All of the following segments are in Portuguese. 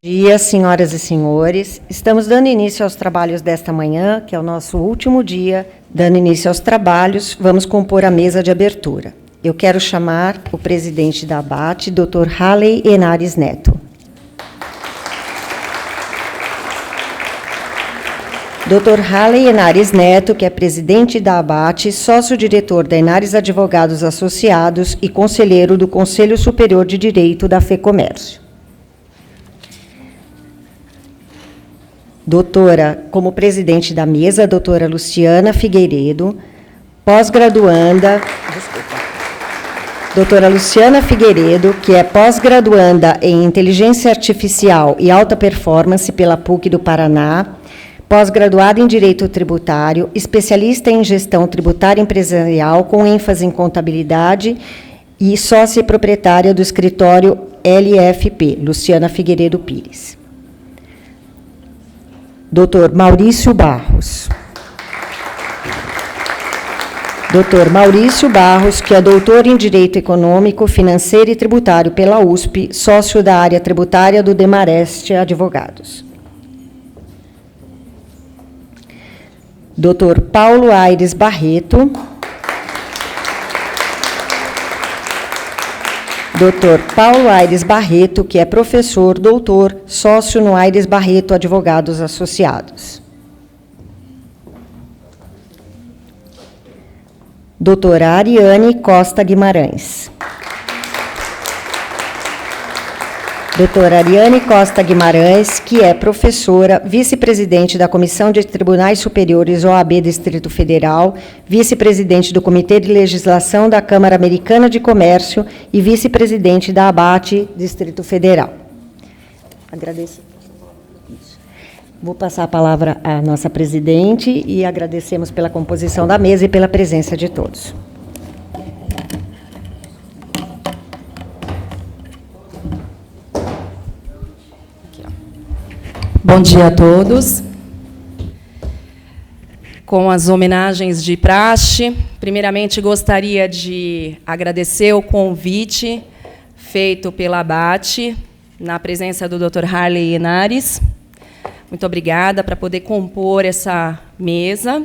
Bom dia, senhoras e senhores. Estamos dando início aos trabalhos desta manhã, que é o nosso último dia. Dando início aos trabalhos, vamos compor a mesa de abertura. Eu quero chamar o presidente da ABAT, Dr. Halley Henares Neto. Dr. Halley Henares Neto, que é presidente da ABAT, sócio-diretor da Henares Advogados Associados e conselheiro do Conselho Superior de Direito da FEComércio. Doutora, como presidente da mesa, doutora Luciana Figueiredo, pós-graduanda... Doutora Luciana Figueiredo, que é pós-graduanda em Inteligência Artificial e Alta Performance pela PUC do Paraná, pós-graduada em Direito Tributário, especialista em Gestão Tributária Empresarial, com ênfase em Contabilidade e sócia e proprietária do escritório LFP, Luciana Figueiredo Pires. Dr. Maurício Barros. Dr. Maurício Barros, que é doutor em Direito Econômico, Financeiro e Tributário pela USP, sócio da área tributária do Demarest Advogados. Dr. Paulo Aires Barreto. Dr. Paulo Aires Barreto, que é professor, doutor, sócio no Aires Barreto Advogados Associados. Doutora Ariane Costa Guimarães. Doutora Ariane Costa Guimarães, que é professora, vice-presidente da Comissão de Tribunais Superiores OAB Distrito Federal, vice-presidente do Comitê de Legislação da Câmara Americana de Comércio e vice-presidente da ABAT Distrito Federal. Agradeço. Vou passar a palavra à nossa presidente e agradecemos pela composição da mesa e pela presença de todos. Bom dia a todos. Com as homenagens de praxe, primeiramente gostaria de agradecer o convite feito pela ABAT, na presença do Dr. Halley Henares. Muito obrigada para poder compor essa mesa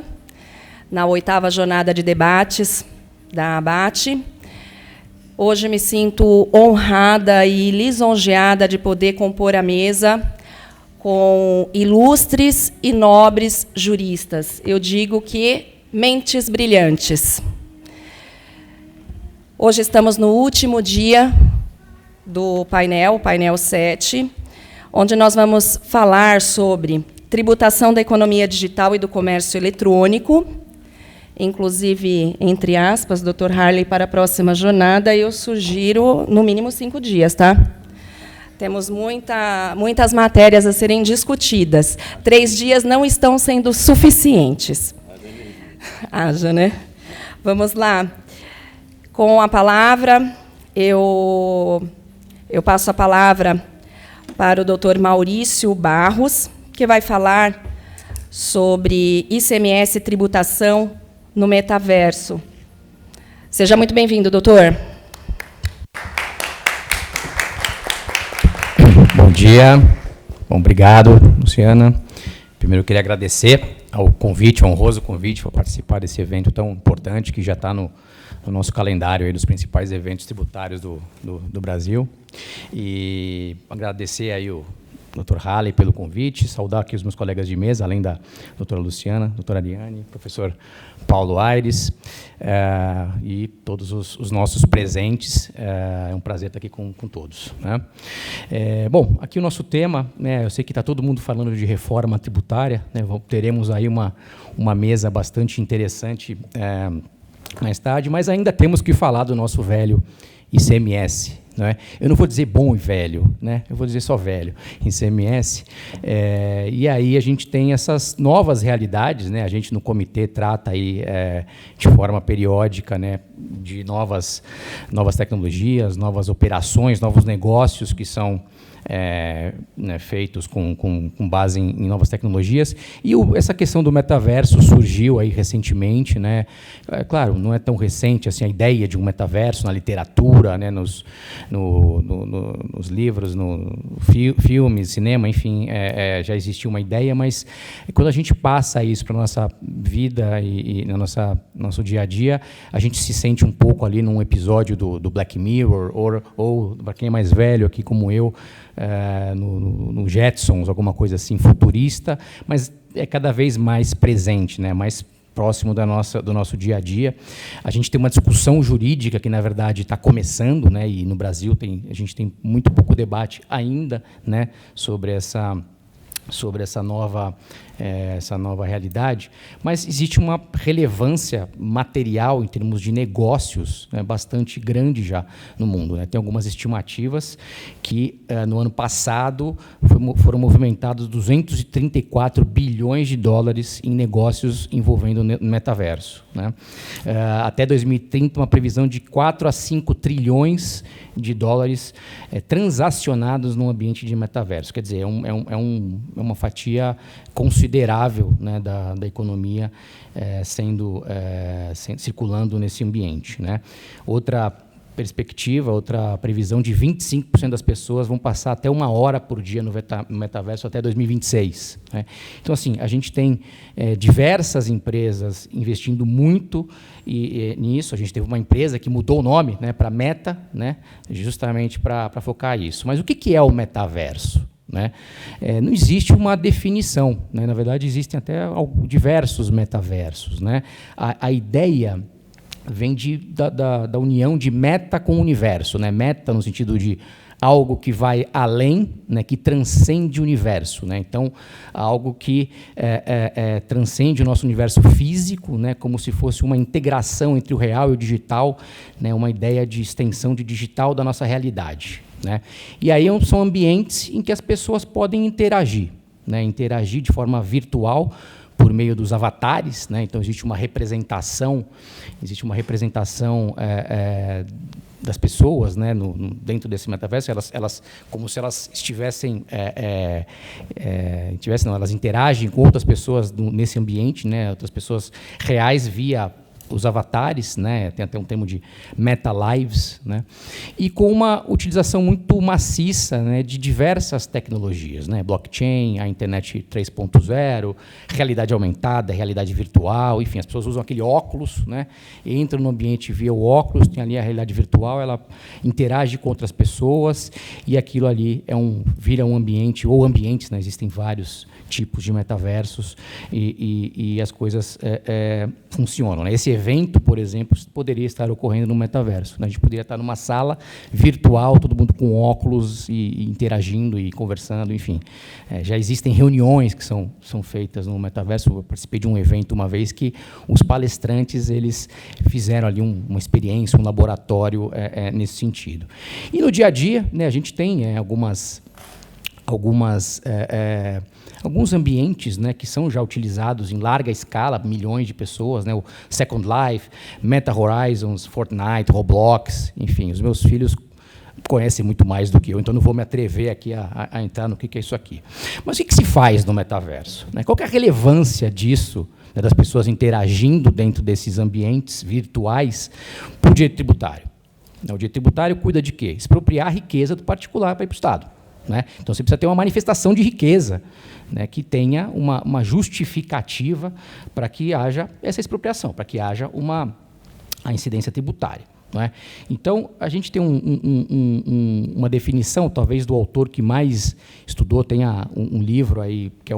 na 8ª jornada de debates da ABAT. Hoje me sinto honrada e lisonjeada de poder compor a mesa com ilustres e nobres juristas. Eu digo que mentes brilhantes. Hoje estamos no último dia do painel 7, onde nós vamos falar sobre tributação da economia digital e do comércio eletrônico. Inclusive, entre aspas, Dr. Halley, para a próxima jornada, eu sugiro, no mínimo, 5 dias, tá? Temos muitas matérias a serem discutidas. 3 dias não estão sendo suficientes. Haja, né? Vamos lá. Com a palavra, eu passo a palavra para o Dr. Maurício Barros, que vai falar sobre ICMS e tributação no metaverso. Seja muito bem-vindo, doutor. Bom dia. Bom, obrigado, Luciana. Primeiro, eu queria agradecer ao convite, ao honroso convite, para participar desse evento tão importante, que já está no nosso calendário aí dos principais eventos tributários do Brasil. E agradecer aí o Dr. Halley pelo convite, saudar aqui os meus colegas de mesa, além da doutora Luciana, doutora Ariane, professor Paulo Aires, e todos os nossos presentes. É um prazer estar aqui com todos, né? Bom, aqui o nosso tema, né, eu sei que está todo mundo falando de reforma tributária, né, teremos aí uma mesa bastante interessante mais tarde, mas ainda temos que falar do nosso velho ICMS. Né? Eu não vou dizer bom e velho, né? Eu vou dizer só velho, ICMS. E aí a gente tem essas novas realidades, né? A gente no comitê trata aí, de forma periódica, né, de novas tecnologias, novas operações, novos negócios que são feitos com base em novas tecnologias. E essa questão do metaverso surgiu aí recentemente, né? Claro, não é tão recente assim a ideia de um metaverso na literatura, né? Nos livros, filmes, cinema, enfim, já existia uma ideia, mas quando a gente passa isso para a nossa vida e no nosso dia a dia, a gente se sente um pouco ali num episódio do Black Mirror, ou para quem é mais velho aqui como eu, no Jetsons, alguma coisa assim futurista, mas é cada vez mais presente, né? Mais próximo do nosso dia a dia. A gente tem uma discussão jurídica que, na verdade, está começando, né? E no Brasil a gente tem muito pouco debate ainda, né? sobre essa nova realidade, mas existe uma relevância material em termos de negócios, né, bastante grande já no mundo, né? Tem algumas estimativas que no ano passado foram movimentados 234 bilhões de dólares em negócios envolvendo o metaverso, né? Até 2030, uma previsão de 4 a 5 trilhões de dólares transacionados no ambiente de metaverso. Quer dizer, é uma fatia considerável, né, da economia circulando nesse ambiente, né? Outra perspectiva, outra previsão de 25% das pessoas vão passar até 1 hora por dia no metaverso até 2026. Né? Então, assim, a gente tem diversas empresas investindo muito nisso. A gente teve uma empresa que mudou o nome, né, para Meta, né, justamente para focar isso. Mas o que é o metaverso? Né? Não existe uma definição, né? Na verdade, existem até diversos metaversos, né? A ideia vem da união de meta com universo, né? Meta no sentido de algo que vai além, né, que transcende o universo, né? Então, algo que transcende o nosso universo físico, né, como se fosse uma integração entre o real e o digital, né, uma ideia de extensão de digital da nossa realidade, né? E aí são ambientes em que as pessoas podem interagir, né, interagir de forma virtual por meio dos avatares, né? Então existe uma representação das pessoas, né, dentro desse metaverso, elas como se elas estivessem, elas interagem com outras pessoas nesse ambiente, né, outras pessoas reais via os avatares, né, tem até um termo de meta-lives, né, e com uma utilização muito maciça, né, de diversas tecnologias, né, blockchain, a internet 3.0, realidade aumentada, realidade virtual, enfim, as pessoas usam aquele óculos, né, entram no ambiente via o óculos, tem ali a realidade virtual, ela interage com outras pessoas e aquilo ali vira um ambiente, ou ambientes, né, existem vários tipos de metaversos e as coisas funcionam, né? Esse evento, por exemplo, poderia estar ocorrendo no metaverso, né? A gente poderia estar numa sala virtual, todo mundo com óculos e interagindo e conversando, enfim. Já existem reuniões que são feitas no metaverso. Eu participei de um evento uma vez que os palestrantes eles fizeram ali uma experiência, um laboratório nesse sentido. E no dia a dia, né, a gente tem alguns ambientes, né, que são já utilizados em larga escala, milhões de pessoas, né, o Second Life, Meta Horizons, Fortnite, Roblox, enfim, os meus filhos conhecem muito mais do que eu, então não vou me atrever aqui a entrar no que é isso aqui. Mas o que se faz no metaverso? Né? Qual que é a relevância disso, né, das pessoas interagindo dentro desses ambientes virtuais para o direito tributário? O direito tributário cuida de quê? Expropriar a riqueza do particular para ir para o Estado. Né? Então, você precisa ter uma manifestação de riqueza, né, que tenha uma justificativa para que haja essa expropriação, para que haja a incidência tributária. Não é? Então, a gente tem uma definição, talvez do autor que mais estudou, tem um livro aí, que é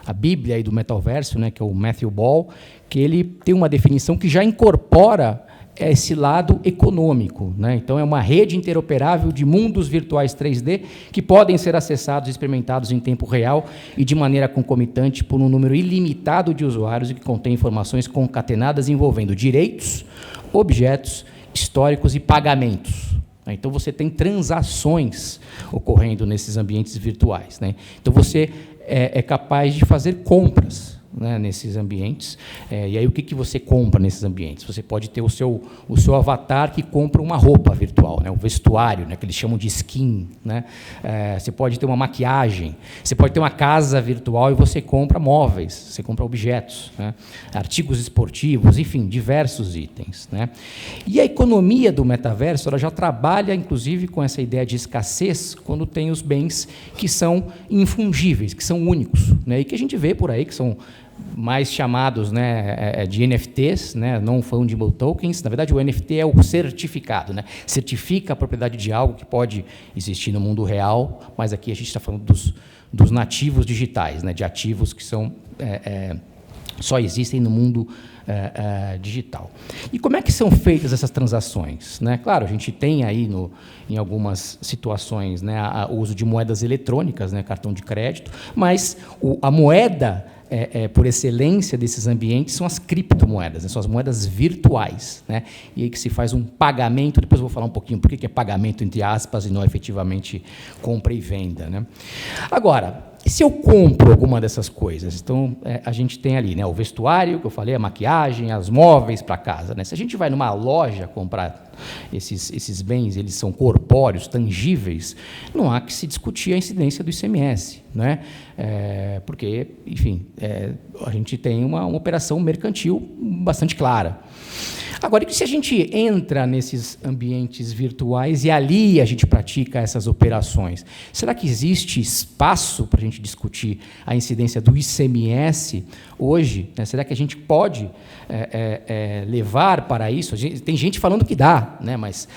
a Bíblia aí do Metaverso, né, que é o Matthew Ball, que ele tem uma definição que já incorpora esse lado econômico, né? Então, é uma rede interoperável de mundos virtuais 3D que podem ser acessados e experimentados em tempo real e de maneira concomitante por um número ilimitado de usuários e que contém informações concatenadas envolvendo direitos, objetos, históricos e pagamentos. Então, você tem transações ocorrendo nesses ambientes virtuais, né? Então, você é capaz de fazer compras, né, nesses ambientes. E aí o que você compra nesses ambientes? Você pode ter o seu avatar que compra uma roupa virtual, né, o vestuário, né, que eles chamam de skin, né? Você pode ter uma maquiagem, você pode ter uma casa virtual e você compra móveis, você compra objetos, né, artigos esportivos, enfim, diversos itens, né? E a economia do metaverso ela já trabalha, inclusive, com essa ideia de escassez quando tem os bens que são infungíveis, que são únicos, né, e que a gente vê por aí, que são mais chamados, né, de NFTs, né, non-fungible tokens. Na verdade, o NFT é o certificado, né, certifica a propriedade de algo que pode existir no mundo real, mas aqui a gente está falando dos nativos digitais, né, de ativos que são, só existem no mundo digital. E como é que são feitas essas transações, né? Claro, a gente tem aí, em algumas situações, né, o uso de moedas eletrônicas, né, cartão de crédito, mas a moeda por excelência desses ambientes são as criptomoedas, né, são as moedas virtuais, né, e aí que se faz um pagamento. Depois eu vou falar um pouquinho por que é pagamento entre aspas e não efetivamente compra e venda, né? Agora, se eu compro alguma dessas coisas, então a gente tem ali, né, o vestuário, que eu falei, a maquiagem, os móveis para casa, né? Se a gente vai numa loja comprar esses bens, eles são corpóreos, tangíveis, não há que se discutir a incidência do ICMS, né? Porque, enfim, a gente tem uma operação mercantil bastante clara. Agora, e se a gente entra nesses ambientes virtuais e ali a gente pratica essas operações, será que existe espaço para a gente discutir a incidência do ICMS hoje, né? Será que a gente pode levar para isso? Tem gente falando que dá, né? Mas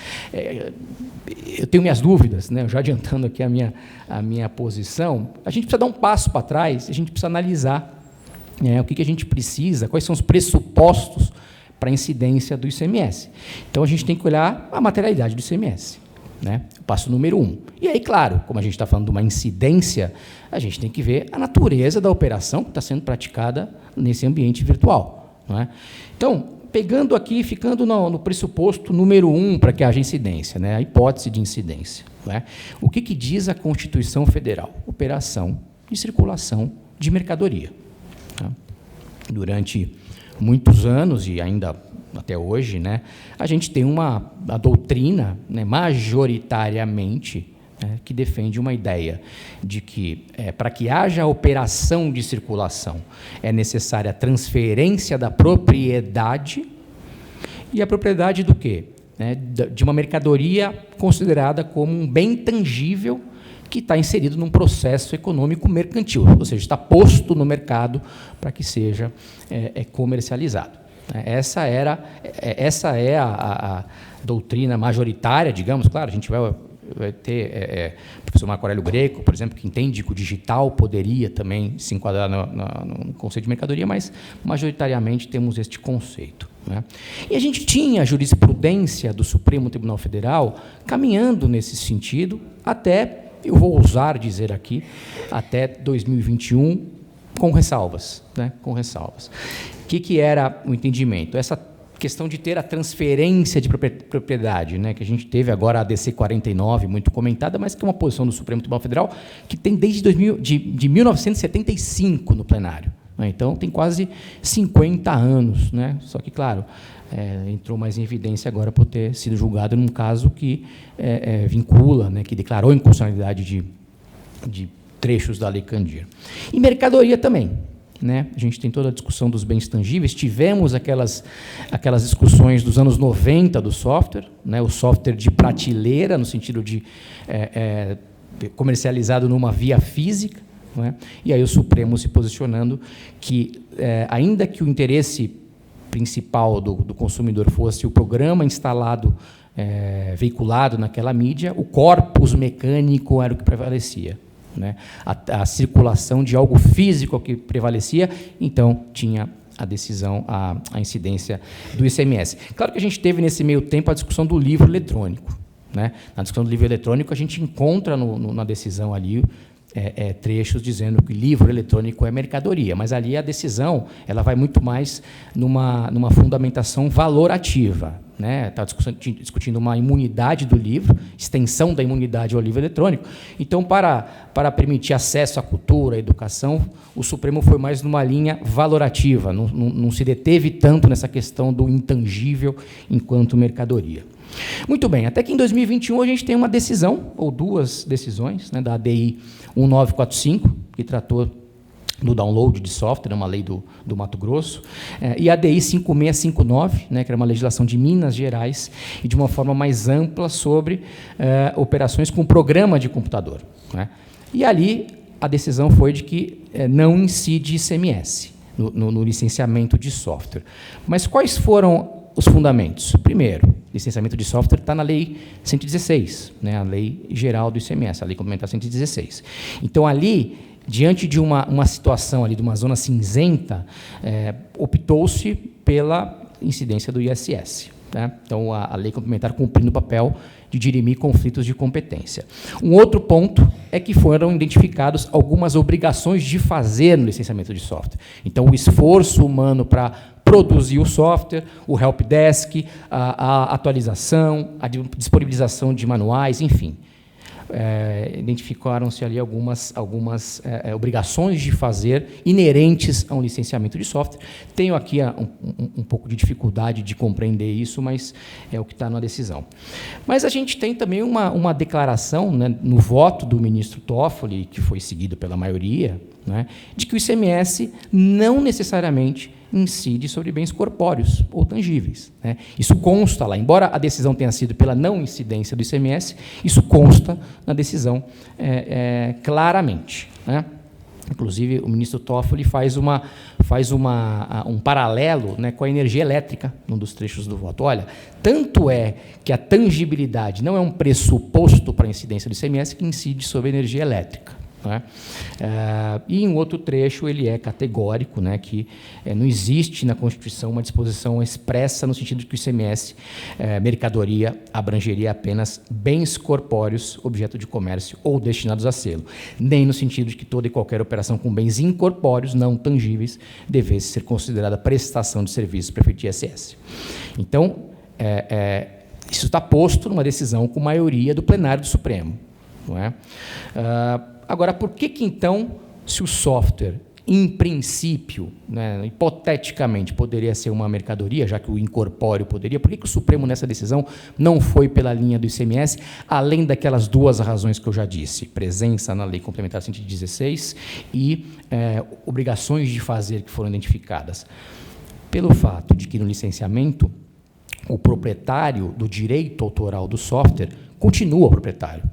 eu tenho minhas dúvidas, né? Já adiantando aqui a minha posição, a gente precisa dar um passo para trás, a gente precisa analisar o que a gente precisa, quais são os pressupostos para a incidência do ICMS. Então, a gente tem que olhar a materialidade do ICMS, né? Passo número 1. E aí, claro, como a gente está falando de uma incidência, a gente tem que ver a natureza da operação que está sendo praticada nesse ambiente virtual, não é? Então, pegando aqui, ficando no pressuposto número 1 para que haja incidência, né? A hipótese de incidência, não é? O que diz a Constituição Federal? Operação de circulação de mercadoria. Tá? Durante muitos anos, e ainda até hoje, né, a gente tem a doutrina, né, majoritariamente, que defende uma ideia de que, para que haja operação de circulação, é necessária a transferência da propriedade, e a propriedade do quê? De uma mercadoria considerada como um bem tangível que está inserido num processo econômico mercantil, ou seja, está posto no mercado para que seja comercializado. Essa é a doutrina majoritária, digamos. Claro, a gente vai ter o professor Marco Aurélio Greco, por exemplo, que entende que o digital poderia também se enquadrar no conceito de mercadoria, mas majoritariamente temos este conceito, né? E a gente tinha a jurisprudência do Supremo Tribunal Federal caminhando nesse sentido até, eu vou ousar dizer aqui, até 2021, com ressalvas, né? Com ressalvas. O que era o entendimento? Essa questão de ter a transferência de propriedade, né? Que a gente teve agora a DC 49, muito comentada, mas que é uma posição do Supremo Tribunal Federal que tem desde 1975 no plenário, né? Então, tem quase 50 anos, né? Só que, claro, entrou mais em evidência agora por ter sido julgado num caso que vincula, né, que declarou inconstitucionalidade de trechos da Lei Candir. E mercadoria também, né? A gente tem toda a discussão dos bens tangíveis, tivemos aquelas discussões dos anos 90 do software, né, o software de prateleira, no sentido de comercializado numa via física, não é? E aí o Supremo se posicionando que, ainda que o interesse principal do consumidor fosse o programa instalado, veiculado naquela mídia, o corpus mecânico era o que prevalecia, né? A circulação de algo físico que prevalecia, então tinha a decisão, a incidência do ICMS. Claro que a gente teve nesse meio tempo a discussão do livro eletrônico, né? Na discussão do livro eletrônico a gente encontra na decisão ali trechos dizendo que livro eletrônico é mercadoria, mas ali a decisão ela vai muito mais numa fundamentação valorativa. Está discutindo uma imunidade do livro, extensão da imunidade ao livro eletrônico. Então, para permitir acesso à cultura, à educação, o Supremo foi mais numa linha valorativa, não se deteve tanto nessa questão do intangível enquanto mercadoria. Muito bem, até que em 2021 a gente tem uma decisão, ou duas decisões, da ADI 1945, que tratou do download de software, uma lei do Mato Grosso, e a ADI 5659, que era uma legislação de Minas Gerais, e de uma forma mais ampla sobre operações com programa de computador. E ali a decisão foi de que não incide ICMS no licenciamento de software. Mas quais foram os fundamentos? Primeiro, licenciamento de software está na Lei 116, a Lei Geral do ICMS, a Lei Complementar 116. Então, ali, diante de uma situação ali, de uma zona cinzenta, optou-se pela incidência do ISS. Então, a Lei Complementar cumprindo o papel de dirimir conflitos de competência. Um outro ponto é que foram identificadas algumas obrigações de fazer no licenciamento de software. Então, o esforço humano para produzir o software, o helpdesk, a atualização, a disponibilização de manuais, enfim. Identificaram-se ali algumas obrigações de fazer inerentes a um licenciamento de software. Tenho aqui um pouco de dificuldade de compreender isso, mas é o que está na decisão. Mas a gente tem também uma declaração, no voto do ministro Toffoli, que foi seguido pela maioria, de que o ICMS não necessariamente incide sobre bens corpóreos ou tangíveis. Isso consta lá, embora a decisão tenha sido pela não incidência do ICMS, isso consta na decisão claramente. Inclusive, o ministro Toffoli faz um paralelo com a energia elétrica, num dos trechos do voto. Olha, tanto é que a tangibilidade não é um pressuposto para a incidência do ICMS que incide sobre a energia elétrica. E em outro trecho ele é categórico, que não existe na Constituição uma disposição expressa no sentido de que o ICMS, mercadoria, abrangeria apenas bens corpóreos, objeto de comércio ou destinados a selo, nem no sentido de que toda e qualquer operação com bens incorpóreos, não tangíveis, devesse ser considerada prestação de serviços para efeito de ISS. Então, isso está posto numa decisão com maioria do plenário do Supremo. Não é? Agora, por que, então, se o software, em princípio, hipoteticamente, poderia ser uma mercadoria, já que o incorpóreo poderia, por que o Supremo, nessa decisão, não foi pela linha do ICMS, além daquelas duas razões que eu já disse, presença na Lei Complementar 116 e obrigações de fazer que foram identificadas? Pelo fato de que, no licenciamento, o proprietário do direito autoral do software continua proprietário.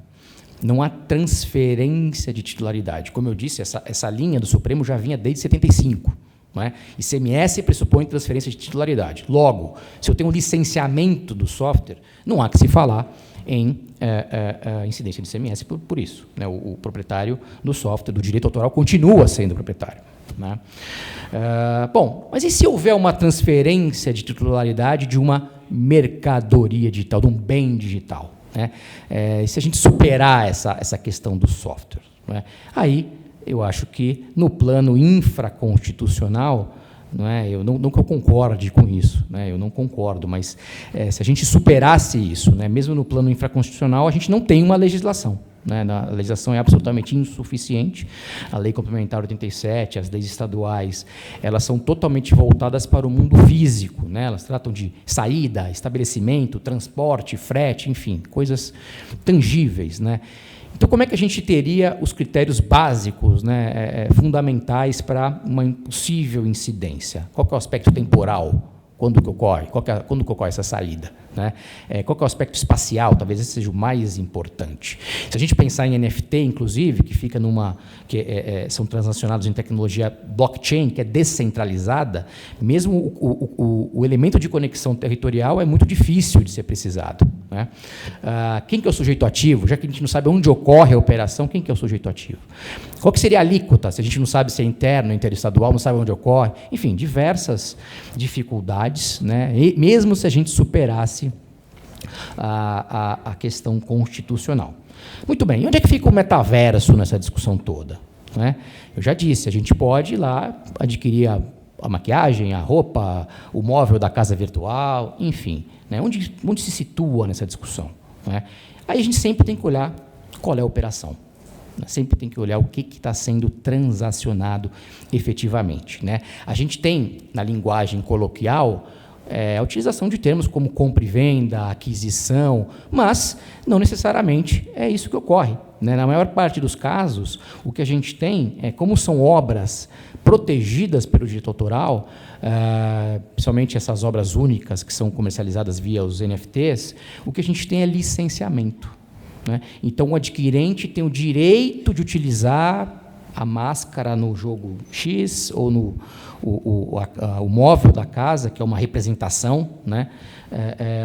Não há transferência de titularidade. Como eu disse, essa linha do Supremo já vinha desde 75. ICMS pressupõe transferência de titularidade. Logo, se eu tenho um licenciamento do software, não há que se falar em incidência de ICMS por isso. O proprietário do software, do direito autoral, continua sendo proprietário. Bom, mas e se houver uma transferência de titularidade de uma mercadoria digital, de um bem digital? E se a gente superar essa questão do software? Aí, eu acho que, no plano infraconstitucional, eu não que eu concorde com isso, eu não concordo, mas se a gente superasse isso, mesmo no plano infraconstitucional, a gente não tem uma legislação. A legislação é absolutamente insuficiente. A Lei Complementar 87, as leis estaduais, elas são totalmente voltadas para o mundo físico. Elas tratam de saída, estabelecimento, transporte, frete, enfim, coisas tangíveis. Então, como é que a gente teria os critérios básicos, fundamentais para uma impossível incidência? Qual que é o aspecto temporal? Quando que ocorre? Quando que ocorre essa saída? Qual que é o aspecto espacial? Talvez esse seja o mais importante. Se a gente pensar em NFT, inclusive, que fica são transacionados em tecnologia blockchain, que é descentralizada, mesmo o elemento de conexão territorial é muito difícil de ser precisado. Quem que é o sujeito ativo? Já que a gente não sabe onde ocorre a operação, quem que é o sujeito ativo? Qual que seria a alíquota? Se a gente não sabe se é interno, interestadual, não sabe onde ocorre. Enfim, diversas dificuldades, e mesmo se a gente superasse a questão constitucional. Muito bem, e onde é que fica o metaverso nessa discussão toda? Né? Eu já disse, a gente pode ir lá adquirir a maquiagem, a roupa, o móvel da casa virtual, enfim. Né? Onde se situa nessa discussão? Né? Aí a gente sempre tem que olhar qual é a operação. Né? Sempre tem que olhar o que está sendo transacionado efetivamente. Né? A gente tem, na linguagem coloquial, a utilização de termos como compra e venda, aquisição, mas não necessariamente é isso que ocorre. Né? Na maior parte dos casos, o que a gente tem é, como são obras protegidas pelo direito autoral, principalmente essas obras únicas que são comercializadas via os NFTs, o que a gente tem é licenciamento. Né? Então, o adquirente tem o direito de utilizar a máscara no jogo X ou o móvel da casa, que é uma representação, né,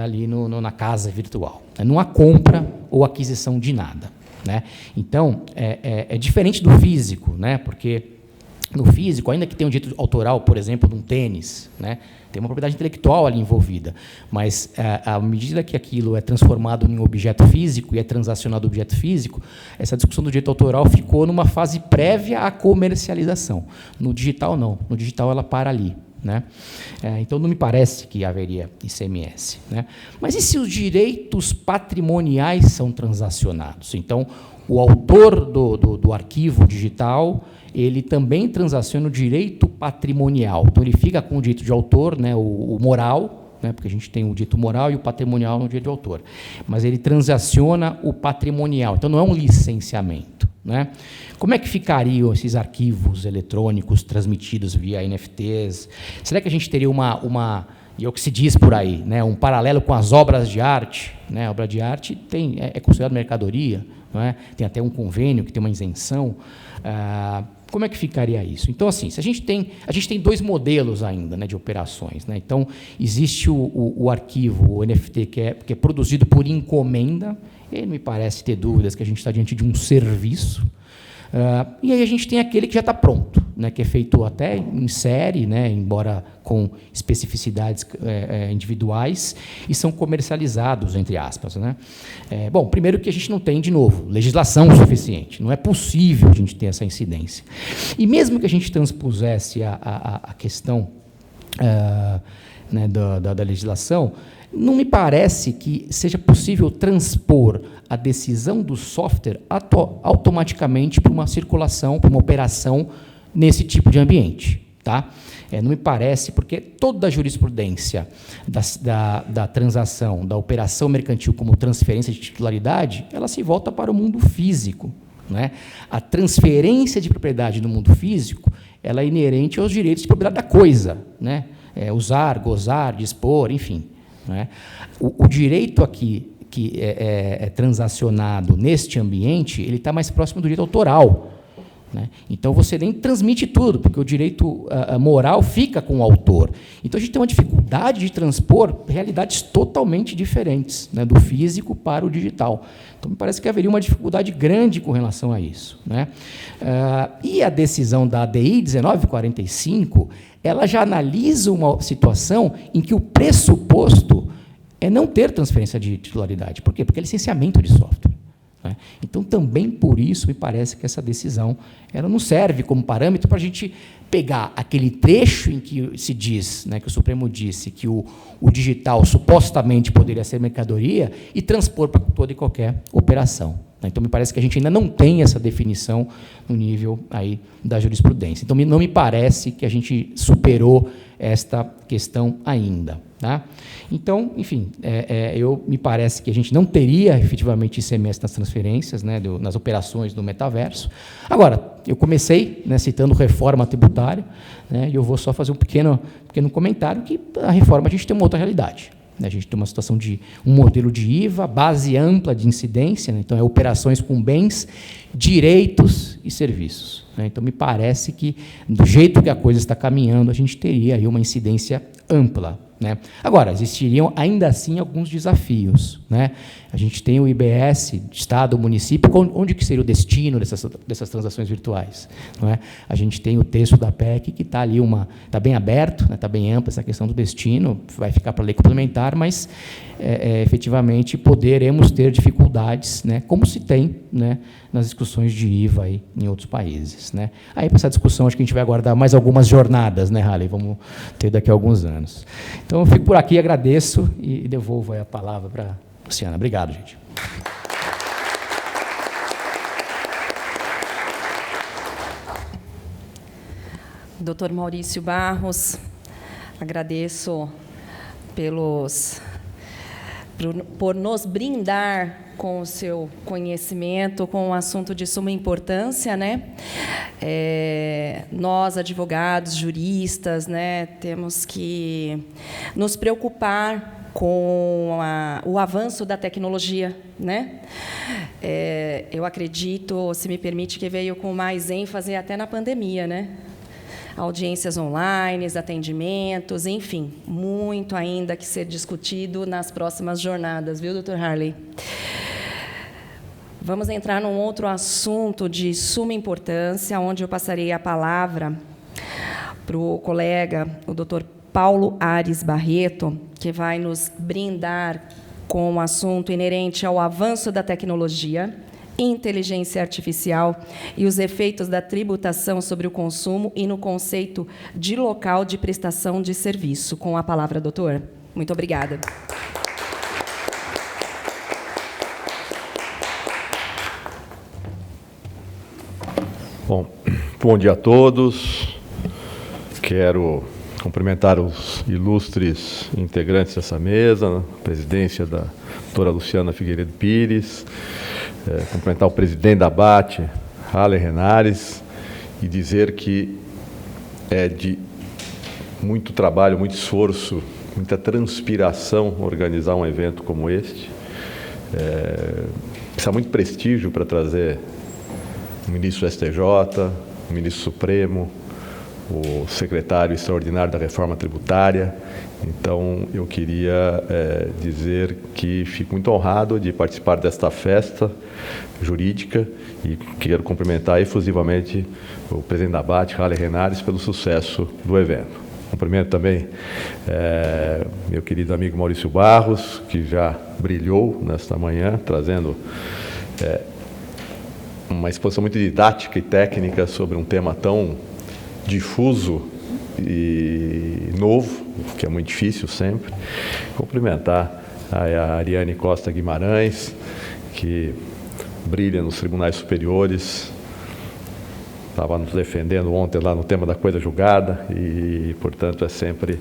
ali na casa virtual. Não há compra ou aquisição de nada. Né? Então, é diferente do físico, né, porque no físico, ainda que tenha um direito autoral, por exemplo, de um tênis, né, tem uma propriedade intelectual ali envolvida, mas à medida que aquilo é transformado em um objeto físico e é transacionado objeto físico, essa discussão do direito autoral ficou numa fase prévia à comercialização. No digital, não. No digital, ela para ali. Né? Então, não me parece que haveria ICMS. Né? Mas e se os direitos patrimoniais são transacionados? Então, o autor do arquivo digital, ele também transaciona o direito patrimonial. Então, ele fica com o direito de autor, né, o moral, né, porque a gente tem o direito moral e o patrimonial no direito de autor. Mas ele transaciona o patrimonial. Então, não é um licenciamento. Né? Como é que ficariam esses arquivos eletrônicos transmitidos via NFTs? Será que a gente teria e é o que se diz por aí, né, um paralelo com as obras de arte? Né? A obra de arte é considerada mercadoria, não é? Tem até um convênio que tem uma isenção. Como é que ficaria isso? Então, assim, a gente tem 2 modelos ainda, né, de operações. Né? Então, existe o arquivo, o NFT, que é produzido por encomenda. E aí não me parece ter dúvidas que a gente está diante de um serviço. E aí a gente tem aquele que já está pronto, né, que é feito até em série, né, embora com especificidades individuais, e são comercializados, entre aspas. Né? Bom, primeiro que a gente não tem, de novo, legislação suficiente. Não é possível a gente ter essa incidência. E mesmo que a gente transpusesse a questão né, da legislação, não me parece que seja possível transpor a decisão do software automaticamente para uma circulação, para uma operação nesse tipo de ambiente. Tá? Não me parece, porque toda a jurisprudência da transação, da operação mercantil como transferência de titularidade, ela se volta para o mundo físico. Né? A transferência de propriedade no mundo físico, ela é inerente aos direitos de propriedade da coisa. Né? Usar, gozar, dispor, enfim. Né? O direito aqui que é transacionado neste ambiente, ele está mais próximo do direito autoral. Né? Então, você nem transmite tudo, porque o direito moral fica com o autor. Então, a gente tem uma dificuldade de transpor realidades totalmente diferentes, né, do físico para o digital. Então, me parece que haveria uma dificuldade grande com relação a isso. Né? E a decisão da ADI 1945, ela já analisa uma situação em que o pressuposto é não ter transferência de titularidade. Por quê? Porque é licenciamento de software. Né? Então, também por isso, me parece que essa decisão ela não serve como parâmetro para a gente pegar aquele trecho em que se diz, né, que o Supremo disse que o digital supostamente poderia ser mercadoria e transpor para toda e qualquer operação. Então, me parece que a gente ainda não tem essa definição no nível aí da jurisprudência. Então, não me parece que a gente superou esta questão ainda. Tá? Então, enfim, me parece que a gente não teria, efetivamente, ICMS nas transferências, né, nas operações do metaverso. Agora, eu comecei, né, citando reforma tributária, né, e eu vou só fazer um pequeno comentário que a reforma a gente tem uma outra realidade. A gente tem uma situação de um modelo de IVA, base ampla de incidência, né? Então, operações com bens, direitos e serviços. Né? Então, me parece que, do jeito que a coisa está caminhando, a gente teria aí uma incidência ampla. né? Agora, existiriam ainda assim alguns desafios, né? A gente tem o IBS, Estado, município, onde que seria o destino dessas transações virtuais, não é? A gente tem o texto da PEC, que está ali, está bem aberto, está bem ampla essa questão do destino, vai ficar para a lei complementar, mas, efetivamente, poderemos ter dificuldades, né, como se tem, né, nas discussões de IVA aí, em outros países, né? Aí, para essa discussão, acho que a gente vai aguardar mais algumas jornadas, né, Halley? Vamos ter daqui a alguns anos. Então, eu fico por aqui, agradeço e devolvo aí a palavra para a Luciana. Obrigado, gente. Dr. Maurício Barros, agradeço por nos brindar com o seu conhecimento, com um assunto de suma importância, né? Nós, advogados, juristas, né, temos que nos preocupar com o avanço da tecnologia, né? Eu acredito, se me permite, que veio com mais ênfase até na pandemia, né? Audiências online, atendimentos, enfim, muito ainda que ser discutido nas próximas jornadas, viu, Dr. Halley? Vamos entrar num outro assunto de suma importância, onde eu passarei a palavra para o colega, o Dr. Paulo Ares Barreto, que vai nos brindar com um assunto inerente ao avanço da tecnologia, inteligência artificial e os efeitos da tributação sobre o consumo e no conceito de local de prestação de serviço. Com a palavra, doutor. Muito obrigada. Bom dia a todos. Quero cumprimentar os ilustres integrantes dessa mesa, a presidência da doutora Luciana Figueiredo Pires, cumprimentar o presidente da ABAT, Halley Renares, e dizer que é de muito trabalho, muito esforço, muita transpiração organizar um evento como este. Precisa muito prestígio para trazer o ministro do STJ, o ministro Supremo, o secretário extraordinário da Reforma Tributária. Então, eu queria dizer que fico muito honrado de participar desta festa jurídica e quero cumprimentar efusivamente o presidente da ABAT, Halley Renares, pelo sucesso do evento. Cumprimento também meu querido amigo Maurício Barros, que já brilhou nesta manhã, trazendo uma exposição muito didática e técnica sobre um tema tão difuso e novo, que é muito difícil sempre. Cumprimentar a Ariane Costa Guimarães, que brilha nos tribunais superiores, estava nos defendendo ontem lá no tema da coisa julgada e, portanto, é sempre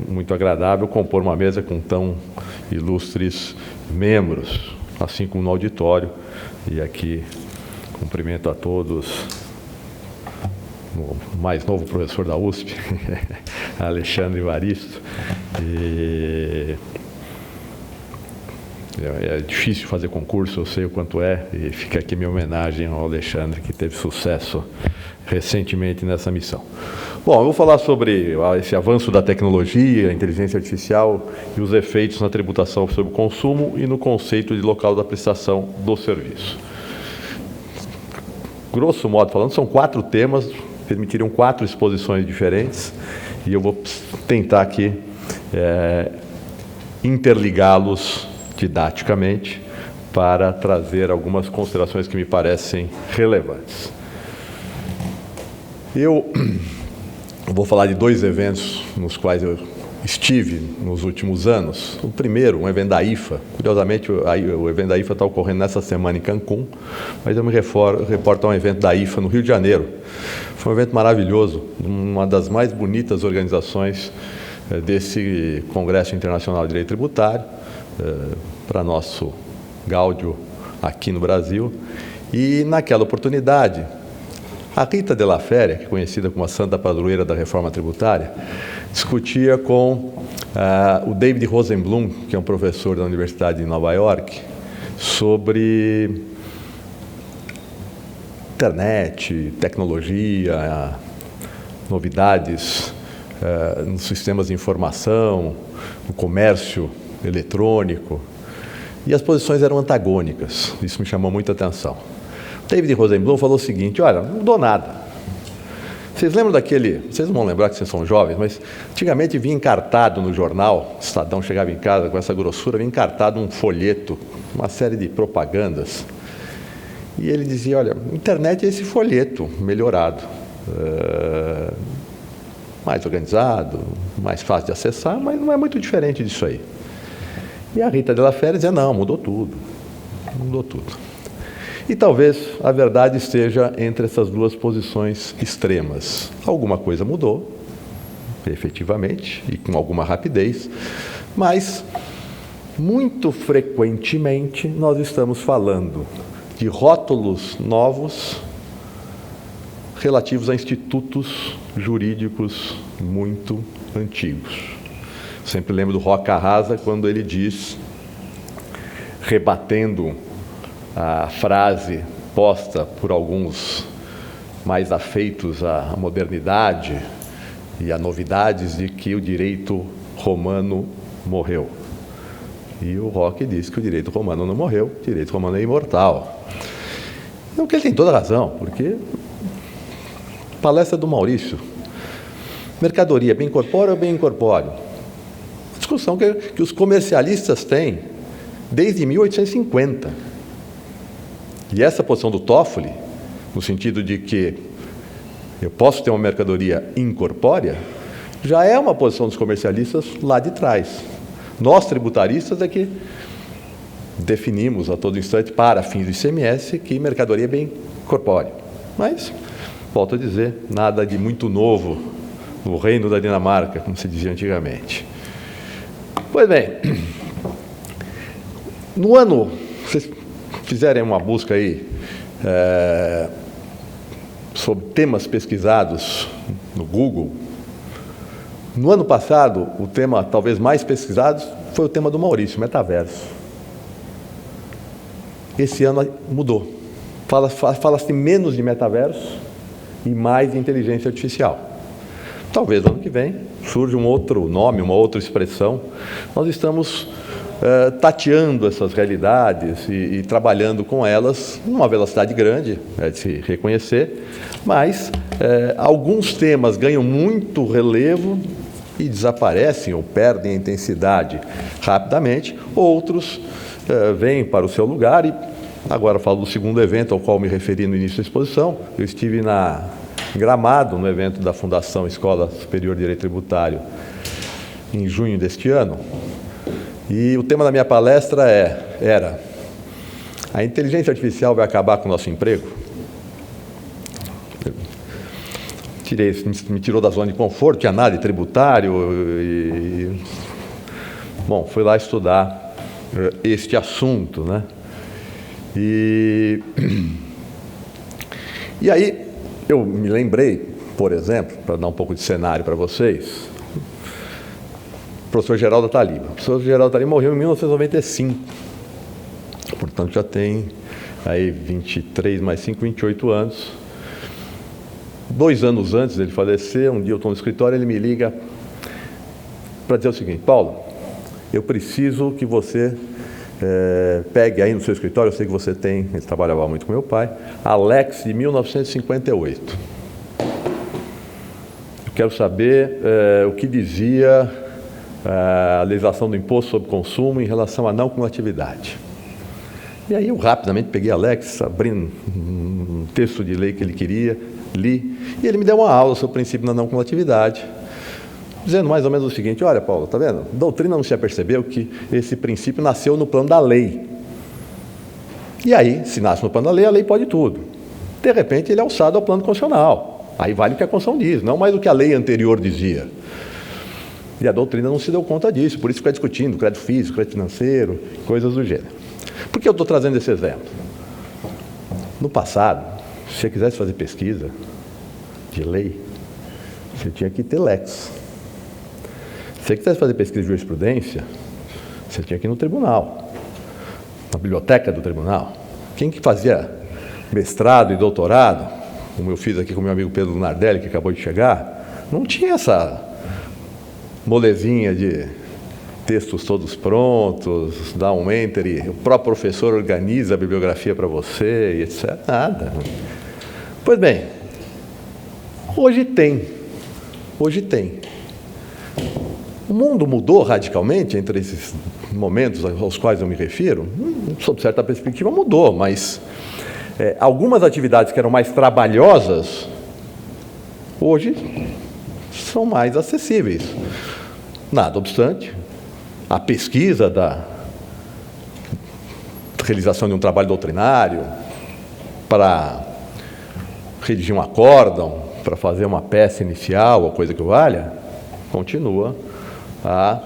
muito agradável compor uma mesa com tão ilustres membros, assim como no auditório. E aqui cumprimento a todos o mais novo professor da USP, Alexandre Evaristo. É difícil fazer concurso, eu sei o quanto é, e fica aqui minha homenagem ao Alexandre, que teve sucesso recentemente nessa missão. Bom, eu vou falar sobre esse avanço da tecnologia, a inteligência artificial e os efeitos na tributação sobre o consumo e no conceito de local da prestação do serviço. Grosso modo falando, são 4 temas, permitiriam 4 exposições diferentes, e eu vou tentar aqui interligá-los didaticamente para trazer algumas considerações que me parecem relevantes. Eu vou falar de 2 eventos nos quais eu estive nos últimos anos. O primeiro, um evento da IFA. Curiosamente, o evento da IFA está ocorrendo nessa semana em Cancún, mas eu me reporto a um evento da IFA no Rio de Janeiro. Foi um evento maravilhoso, uma das mais bonitas organizações desse Congresso Internacional de Direito Tributário, para nosso gáudio aqui no Brasil. E, naquela oportunidade, a Rita de la Féria, que é conhecida como a santa padroeira da reforma tributária, discutia com o David Rosenblum, que é um professor da Universidade de Nova York, sobre internet, tecnologia, novidades nos sistemas de informação, no comércio eletrônico, e as posições eram antagônicas. Isso me chamou muita atenção. David Rosenblum falou o seguinte: olha, não mudou nada. Vocês lembram daquele... Vocês não vão lembrar que vocês são jovens, mas antigamente vinha encartado no jornal, o Estadão chegava em casa com essa grossura, vinha encartado um folheto, uma série de propagandas, e ele dizia: olha, a internet é esse folheto melhorado, mais organizado, mais fácil de acessar, mas não é muito diferente disso aí. E a Rita de la Fère dizia: não, mudou tudo. Mudou tudo. E talvez a verdade esteja entre essas duas posições extremas. Alguma coisa mudou, efetivamente, e com alguma rapidez, mas, muito frequentemente, nós estamos falando de rótulos novos relativos a institutos jurídicos muito antigos. Sempre lembro do Roca Rasa, quando ele diz, rebatendo a frase posta por alguns mais afeitos à modernidade e a novidades, de que o direito romano morreu. E o Roque diz que o direito romano não morreu, o direito romano é imortal. Então, que ele tem toda a razão, porque palestra do Maurício, mercadoria bem corpóreo ou bem incorpóreo? Discussão que os comercialistas têm desde 1850. E essa posição do Toffoli, no sentido de que eu posso ter uma mercadoria incorpórea, já é uma posição dos comercialistas lá de trás. Nós, tributaristas, é que definimos a todo instante, para fins do ICMS, que mercadoria é bem corpórea. Mas, volto a dizer, nada de muito novo no reino da Dinamarca, como se dizia antigamente. Pois bem, no ano... Vocês fizerem uma busca aí sobre temas pesquisados no Google, no ano passado, o tema talvez mais pesquisado foi o tema do Maurício, metaverso. Esse ano mudou. Fala-se menos de metaverso e mais de inteligência artificial. Talvez no ano que vem surja um outro nome, uma outra expressão. Nós estamos tateando essas realidades e trabalhando com elas numa velocidade grande, é de se reconhecer, mas alguns temas ganham muito relevo e desaparecem ou perdem a intensidade rapidamente, outros vêm para o seu lugar. E agora falo do segundo evento ao qual me referi no início da exposição. Eu estive em Gramado, no evento da Fundação Escola Superior de Direito Tributário, em junho deste ano. E o tema da minha palestra era: a inteligência artificial vai acabar com o nosso emprego? Me tirou da zona de conforto, tinha nada de tributário. Bom, fui lá estudar este assunto, né? E aí eu me lembrei, por exemplo, para dar um pouco de cenário para vocês, o professor Geraldo Ataliba. O professor Geraldo Ataliba morreu em 1995, portanto já tem aí 23 mais 5, 28 anos. 2 anos antes dele falecer, um dia eu estou no escritório, ele me liga para dizer o seguinte: Paulo, eu preciso que você pegue aí no seu escritório, eu sei que você tem, ele trabalhava muito com meu pai, Alex de 1958. Eu quero saber o que dizia a legislação do imposto sobre consumo em relação à não cumulatividade. E aí eu rapidamente peguei Alex, abri um texto de lei que ele queria, li, e ele me deu uma aula sobre o princípio da não cumulatividade, dizendo mais ou menos o seguinte: olha, Paulo, tá vendo? A doutrina não se apercebeu que esse princípio nasceu no plano da lei. E aí, se nasce no plano da lei, a lei pode tudo. De repente, ele é alçado ao plano constitucional. Aí vale o que a Constituição diz, não mais o que a lei anterior dizia. E a doutrina não se deu conta disso, por isso fica discutindo crédito físico, crédito financeiro, coisas do gênero. Por que eu estou trazendo esse exemplo? No passado, se você quisesse fazer pesquisa de lei, você tinha que ter lex. Se você quisesse fazer pesquisa de jurisprudência, você tinha que ir no tribunal, na biblioteca do tribunal. Quem que fazia mestrado e doutorado, como eu fiz aqui com meu amigo Pedro Nardelli, que acabou de chegar, Não tinha essa molezinha de textos todos prontos, dá um enter e o próprio professor organiza a bibliografia para você, e etc. Nada. Pois bem, hoje tem. O mundo mudou radicalmente entre esses momentos aos quais eu me refiro? Sob certa perspectiva mudou, mas algumas atividades que eram mais trabalhosas, hoje são mais acessíveis. Nada obstante, a pesquisa da realização de um trabalho doutrinário, para redigir um acórdão, para fazer uma peça inicial ou coisa que valha, continua a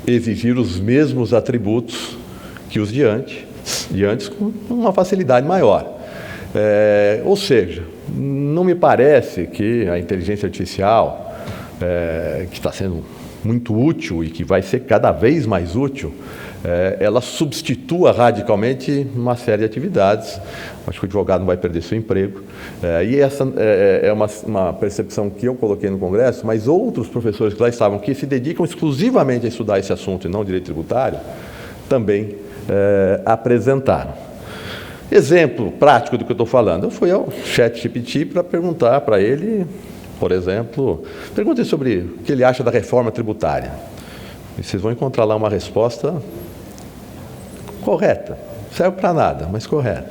exigir os mesmos atributos que os de antes com uma facilidade maior. Ou seja, não me parece que a inteligência artificial, que está sendo muito útil e que vai ser cada vez mais útil, ela substitua radicalmente uma série de atividades. Acho que o advogado não vai perder seu emprego. E essa é uma percepção que eu coloquei no Congresso, mas outros professores que lá estavam, que se dedicam exclusivamente a estudar esse assunto e não direito tributário, também apresentaram. Exemplo prático do que eu estou falando. Eu fui ao ChatGPT para perguntar para ele, por exemplo, perguntei sobre o que ele acha da reforma tributária. E vocês vão encontrar lá uma resposta correta. Serve para nada, mas correta.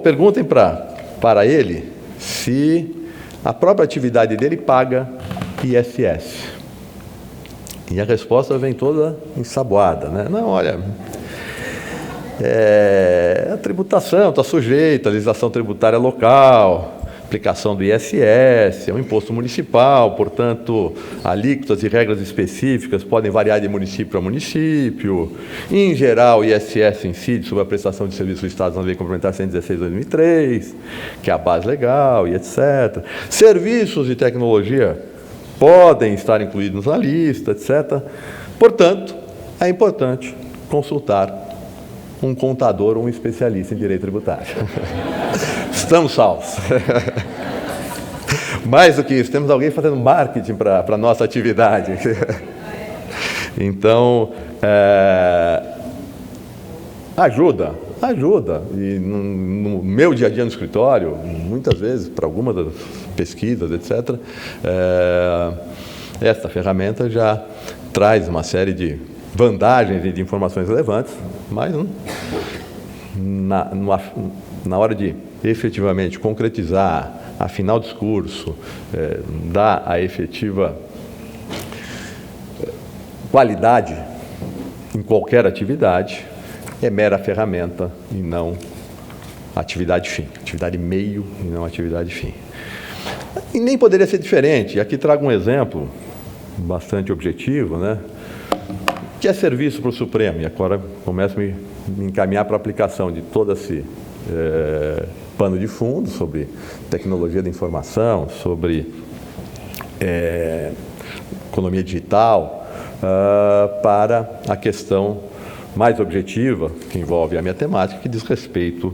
Perguntem para ele se a própria atividade dele paga ISS. E a resposta vem toda ensaboada, né? Não, olha, a tributação está sujeita à legislação tributária local, aplicação do ISS, é um imposto municipal, portanto, alíquotas e regras específicas podem variar de município para município. Em geral, o ISS incide sobre a prestação de serviços listados na Lei Complementar 116 de 2003, que é a base legal, e etc. Serviços de tecnologia podem estar incluídos na lista, etc. Portanto, é importante consultar um contador ou um especialista em direito tributário. Estamos salvos. Mais do que isso, temos alguém fazendo marketing para a nossa atividade. Então, ajuda. E no meu dia a dia no escritório, muitas vezes, para algumas das pesquisas, etc., esta ferramenta já traz uma série de vantagens e de informações relevantes, mas na hora de efetivamente concretizar, afinar o discurso, dar a efetiva qualidade em qualquer atividade, é mera ferramenta e não atividade fim. Atividade meio e não atividade fim. E nem poderia ser diferente. Aqui trago um exemplo bastante objetivo, né? Que é serviço para o Supremo. E agora começo a me encaminhar para a aplicação de todo esse pano de fundo sobre tecnologia da informação, sobre economia digital, para a questão mais objetiva, que envolve a minha temática, que diz respeito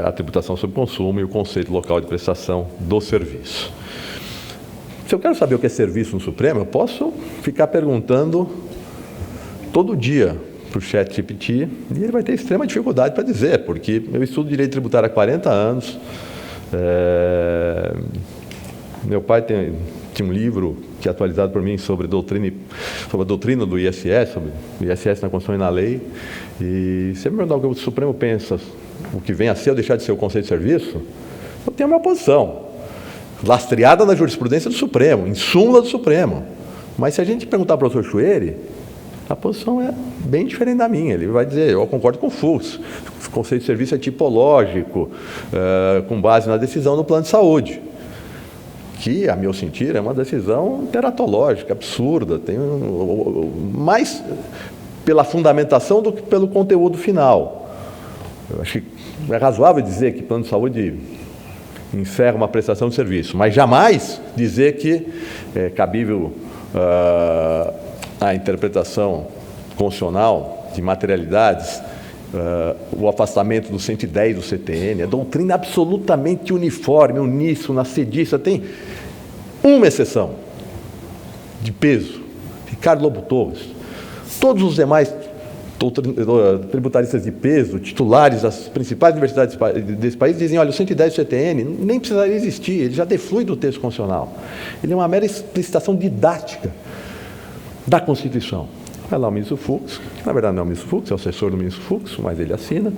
à tributação sobre consumo e o conceito local de prestação do serviço. Se eu quero saber o que é serviço no Supremo, eu posso ficar perguntando todo dia para o ChatGPT, e ele vai ter extrema dificuldade para dizer, porque eu estudo direito tributário há 40 anos, meu pai tinha um livro que é atualizado por mim sobre a doutrina do ISS, sobre o ISS na Constituição e na lei, e se me perguntar o que o Supremo pensa, o que vem a ser ou deixar de ser o conceito de serviço, eu tenho a minha posição, lastreada na jurisprudência do Supremo, em súmula do Supremo. Mas se a gente perguntar para o professor Chueri, a posição é bem diferente da minha. Ele vai dizer, eu concordo com o Fux, o conceito de serviço é tipológico, com base na decisão do plano de saúde, que, a meu sentir, é uma decisão teratológica, absurda, mais pela fundamentação do que pelo conteúdo final. Eu acho que é razoável dizer que plano de saúde encerra uma prestação de serviço, mas jamais dizer que é cabível a interpretação constitucional de materialidades o afastamento do 110 do CTN, a doutrina absolutamente uniforme, uníssona, cedista. Tem uma exceção de peso, Ricardo Lobo Torres. Todos os demais tributaristas de peso, titulares das principais universidades desse país, dizem, olha, o 110 do CTN nem precisaria existir, ele já deflui do texto constitucional. Ele é uma mera explicitação didática da Constituição. Vai lá o ministro Fux, que na verdade não é o ministro Fux, é o assessor do ministro Fux, mas ele assina,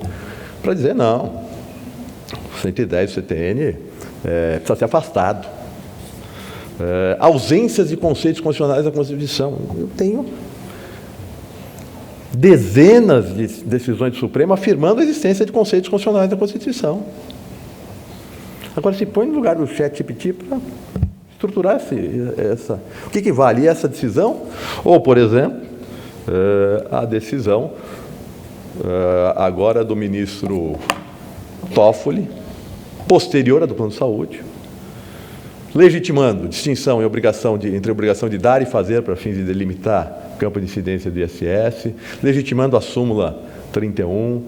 para dizer, não, o 110 do CTN precisa ser afastado. Ausências de conceitos constitucionais da Constituição. Eu tenho dezenas de decisões do Supremo afirmando a existência de conceitos constitucionais da Constituição. Agora, se põe no lugar do ChatGPT para estruturar essa... O que vale essa decisão? Ou, por exemplo, a decisão agora do ministro Toffoli, posterior à do Plano de Saúde, legitimando distinção entre a obrigação de dar e fazer para fins de delimitar o campo de incidência do ISS, legitimando a súmula 31,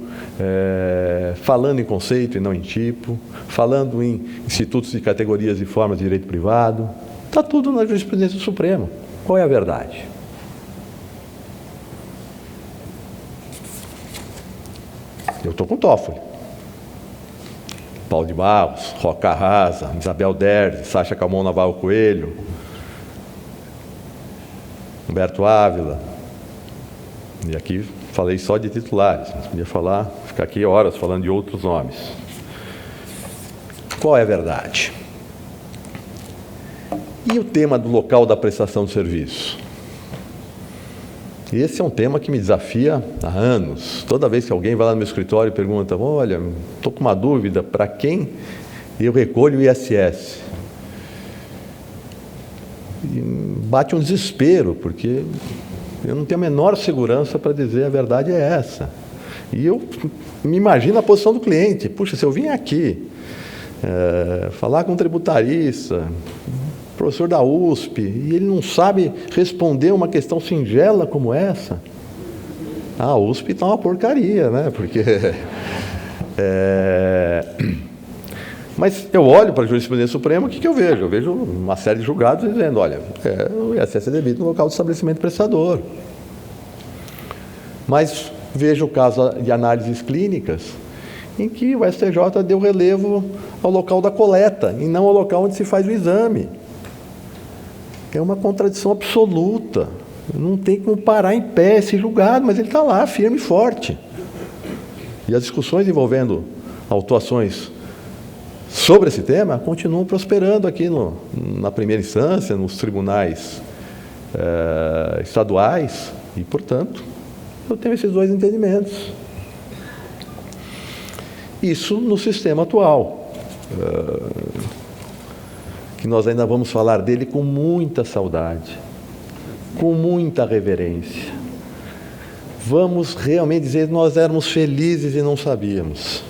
falando em conceito e não em tipo, falando em institutos de categorias e formas de direito privado. Está tudo na jurisprudência do Supremo. Qual é a verdade? Eu estou com Toffoli. Paulo de Barros, Roca Rasa, Isabel Derzi, Sacha Calmon Navarro Coelho, Humberto Ávila. E aqui falei só de titulares, mas podia ficar aqui horas falando de outros nomes. Qual é a verdade? E o tema do local da prestação de serviço? Esse é um tema que me desafia há anos. Toda vez que alguém vai lá no meu escritório e pergunta, olha, estou com uma dúvida, para quem eu recolho o ISS? E bate um desespero, porque eu não tenho a menor segurança para dizer a verdade é essa. E eu me imagino a posição do cliente. Puxa, se eu vim aqui falar com um tributarista, professor da USP, e ele não sabe responder uma questão singela como essa, a USP está uma porcaria, né? Porque... Mas eu olho para a jurisprudência suprema, o que eu vejo? Eu vejo uma série de julgados dizendo, olha, o ISS é devido no local de estabelecimento prestador. Mas vejo o caso de análises clínicas, em que o STJ deu relevo ao local da coleta, e não ao local onde se faz o exame. É uma contradição absoluta. Não tem como parar em pé esse julgado, mas ele está lá, firme e forte. E as discussões envolvendo autuações sobre esse tema continuam prosperando aqui na primeira instância, nos tribunais estaduais, e, portanto, eu tenho esses dois entendimentos. Isso no sistema atual, que nós ainda vamos falar dele com muita saudade, com muita reverência. Vamos realmente dizer que nós éramos felizes e não sabíamos,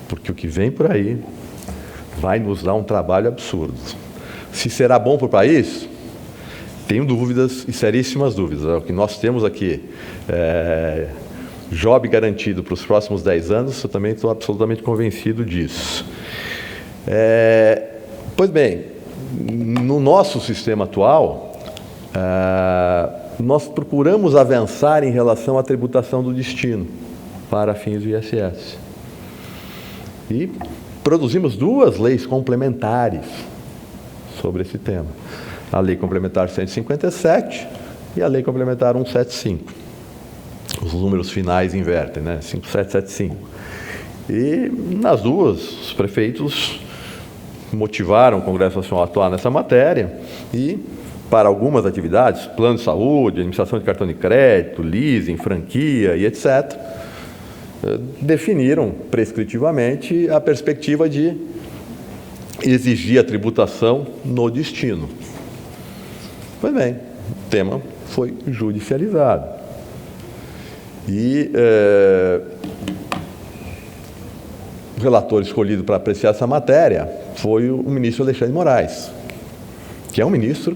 porque o que vem por aí vai nos dar um trabalho absurdo. Se será bom para o país? Tenho dúvidas, e seríssimas dúvidas. O que nós temos aqui, job garantido para os próximos 10 anos, eu também estou absolutamente convencido disso. Pois bem, no nosso sistema atual, nós procuramos avançar em relação à tributação do destino para fins do ISS. E produzimos duas leis complementares sobre esse tema. A Lei Complementar 157 e a Lei Complementar 175. Os números finais invertem, né? 5775. E nas duas, os prefeitos motivaram o Congresso Nacional a atuar nessa matéria e, para algumas atividades, plano de saúde, administração de cartão de crédito, leasing, franquia e etc., definiram prescritivamente a perspectiva de exigir a tributação no destino. Pois bem, o tema foi judicializado. E o relator escolhido para apreciar essa matéria foi o ministro Alexandre de Moraes, que é um ministro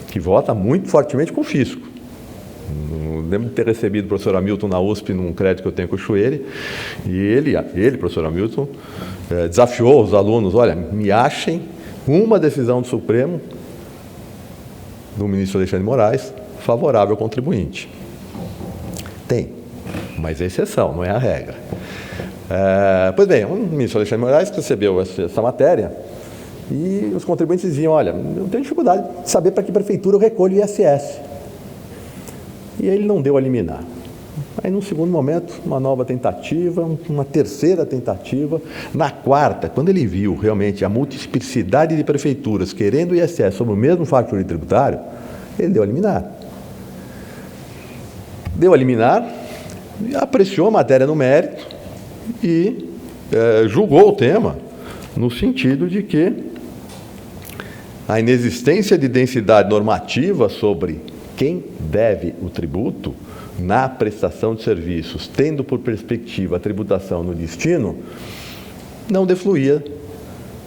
que vota muito fortemente com o fisco. Lembro de ter recebido o professor Hamilton na USP num crédito que eu tenho com o Chueire, e ele, professor Hamilton, desafiou os alunos: olha, me achem uma decisão do Supremo, do ministro Alexandre de Moraes, favorável ao contribuinte. Tem, mas é exceção, não é a regra. Pois bem, o ministro Alexandre de Moraes recebeu essa matéria e os contribuintes diziam: olha, eu tenho dificuldade de saber para que prefeitura eu recolho o ISS. E ele não deu a liminar. Aí, num segundo momento, uma nova tentativa, uma terceira tentativa. Na quarta, quando ele viu realmente a multiplicidade de prefeituras querendo o ISS sobre o mesmo fato jurídico tributário, ele deu a liminar. Deu a liminar, apreciou a matéria no mérito e julgou o tema no sentido de que a inexistência de densidade normativa sobre quem deve o tributo na prestação de serviços, tendo por perspectiva a tributação no destino, não defluía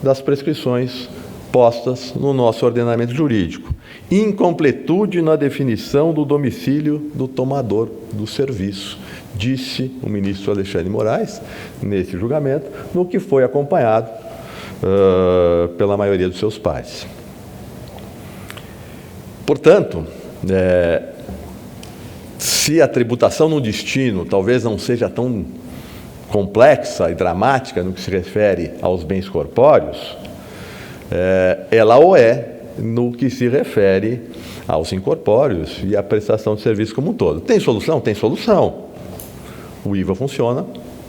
das prescrições postas no nosso ordenamento jurídico. Incompletude na definição do domicílio do tomador do serviço, disse o ministro Alexandre de Moraes, nesse julgamento, no que foi acompanhado pela maioria dos seus pares. Portanto, se a tributação no destino talvez não seja tão complexa e dramática no que se refere aos bens corpóreos, ela o é no que se refere aos incorpóreos e à prestação de serviço como um todo. Tem solução? Tem solução. O IVA funciona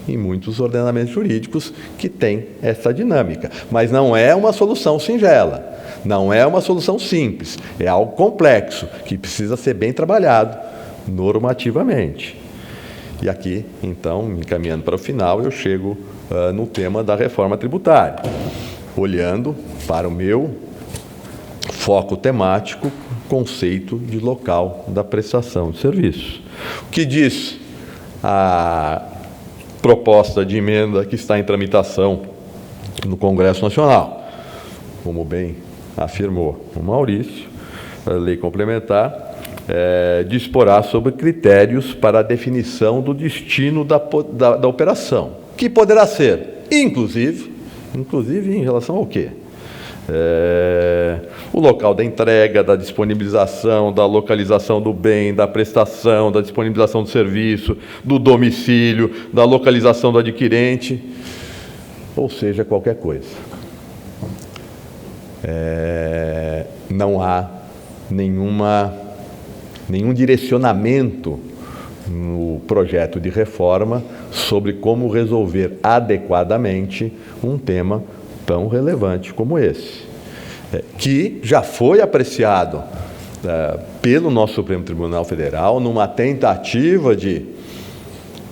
em muitos ordenamentos jurídicos que têm essa dinâmica, mas não é uma solução singela, não é uma solução simples, é algo complexo que precisa ser bem trabalhado normativamente. E aqui, então, encaminhando para o final, eu chego no tema da reforma tributária, olhando para o meu foco temático, conceito de local da prestação de serviço. O que diz a proposta de emenda que está em tramitação no Congresso Nacional? Como bem afirmou o Maurício, a lei complementar disporá sobre critérios para a definição do destino da operação, que poderá ser, inclusive em relação ao quê? O local da entrega, da disponibilização, da localização do bem, da prestação, da disponibilização do serviço, do domicílio, da localização do adquirente, ou seja, qualquer coisa. Não há nenhum direcionamento no projeto de reforma sobre como resolver adequadamente um tema tão relevante como esse, que já foi apreciado pelo nosso Supremo Tribunal Federal numa tentativa de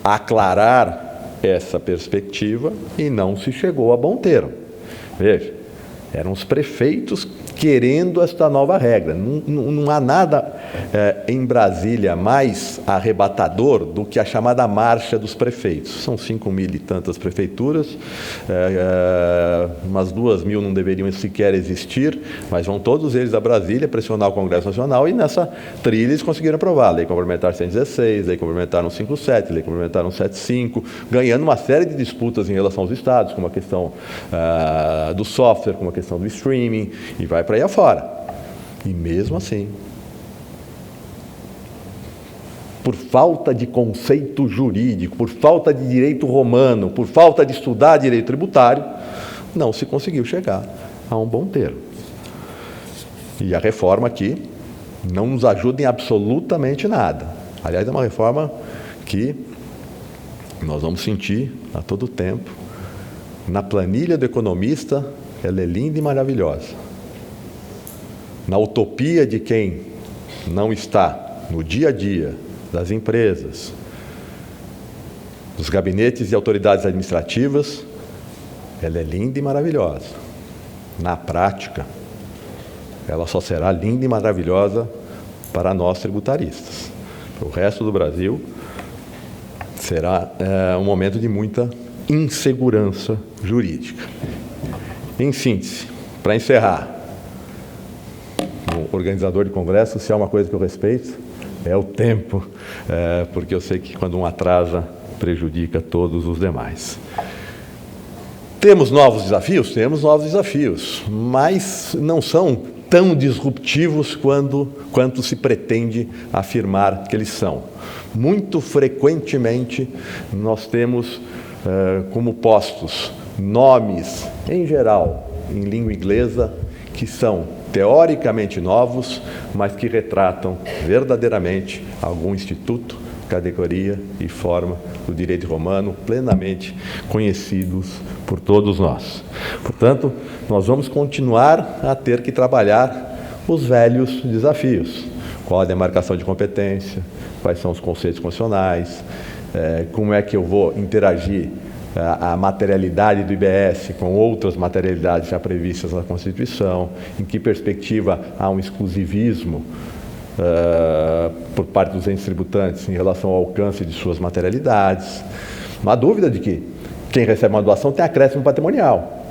aclarar essa perspectiva e não se chegou a bom termo. Veja, eram os prefeitos querendo esta nova regra. Não há nada em Brasília mais arrebatador do que a chamada marcha dos prefeitos. São 5.000 e tantas prefeituras, umas 2.000 não deveriam sequer existir, mas vão todos eles a Brasília pressionar o Congresso Nacional e nessa trilha eles conseguiram aprovar. Lei Complementar 116, Lei Complementar 157, Lei Complementar 175, ganhando uma série de disputas em relação aos estados, como a questão do software, como a questão do streaming, e vai para aí afora. E mesmo assim, por falta de conceito jurídico, por falta de direito romano, por falta de estudar direito tributário, não se conseguiu chegar a um bom termo. E a reforma aqui não nos ajuda em absolutamente nada. Aliás, é uma reforma que nós vamos sentir a todo tempo. Na planilha do economista, ela é linda e maravilhosa. Na utopia de quem não está no dia a dia das empresas, dos gabinetes e autoridades administrativas, ela é linda e maravilhosa. Na prática, ela só será linda e maravilhosa para nós tributaristas. Para o resto do Brasil, será um momento de muita insegurança jurídica. Em síntese, para encerrar, o organizador de congresso, se há uma coisa que eu respeito, é o tempo, porque eu sei que quando um atrasa, prejudica todos os demais. Temos novos desafios? Temos novos desafios, mas não são tão disruptivos quanto se pretende afirmar que eles são. Muito frequentemente, nós temos como postos nomes, em geral, em língua inglesa, que são teoricamente novos, mas que retratam verdadeiramente algum instituto, categoria e forma do direito romano plenamente conhecidos por todos nós. Portanto, nós vamos continuar a ter que trabalhar os velhos desafios. Qual a demarcação de competência, quais são os conceitos constitucionais, como é que eu vou interagir a materialidade do IBS com outras materialidades já previstas na Constituição, em que perspectiva há um exclusivismo por parte dos entes tributantes em relação ao alcance de suas materialidades. Não há dúvida de que quem recebe uma doação tem acréscimo patrimonial,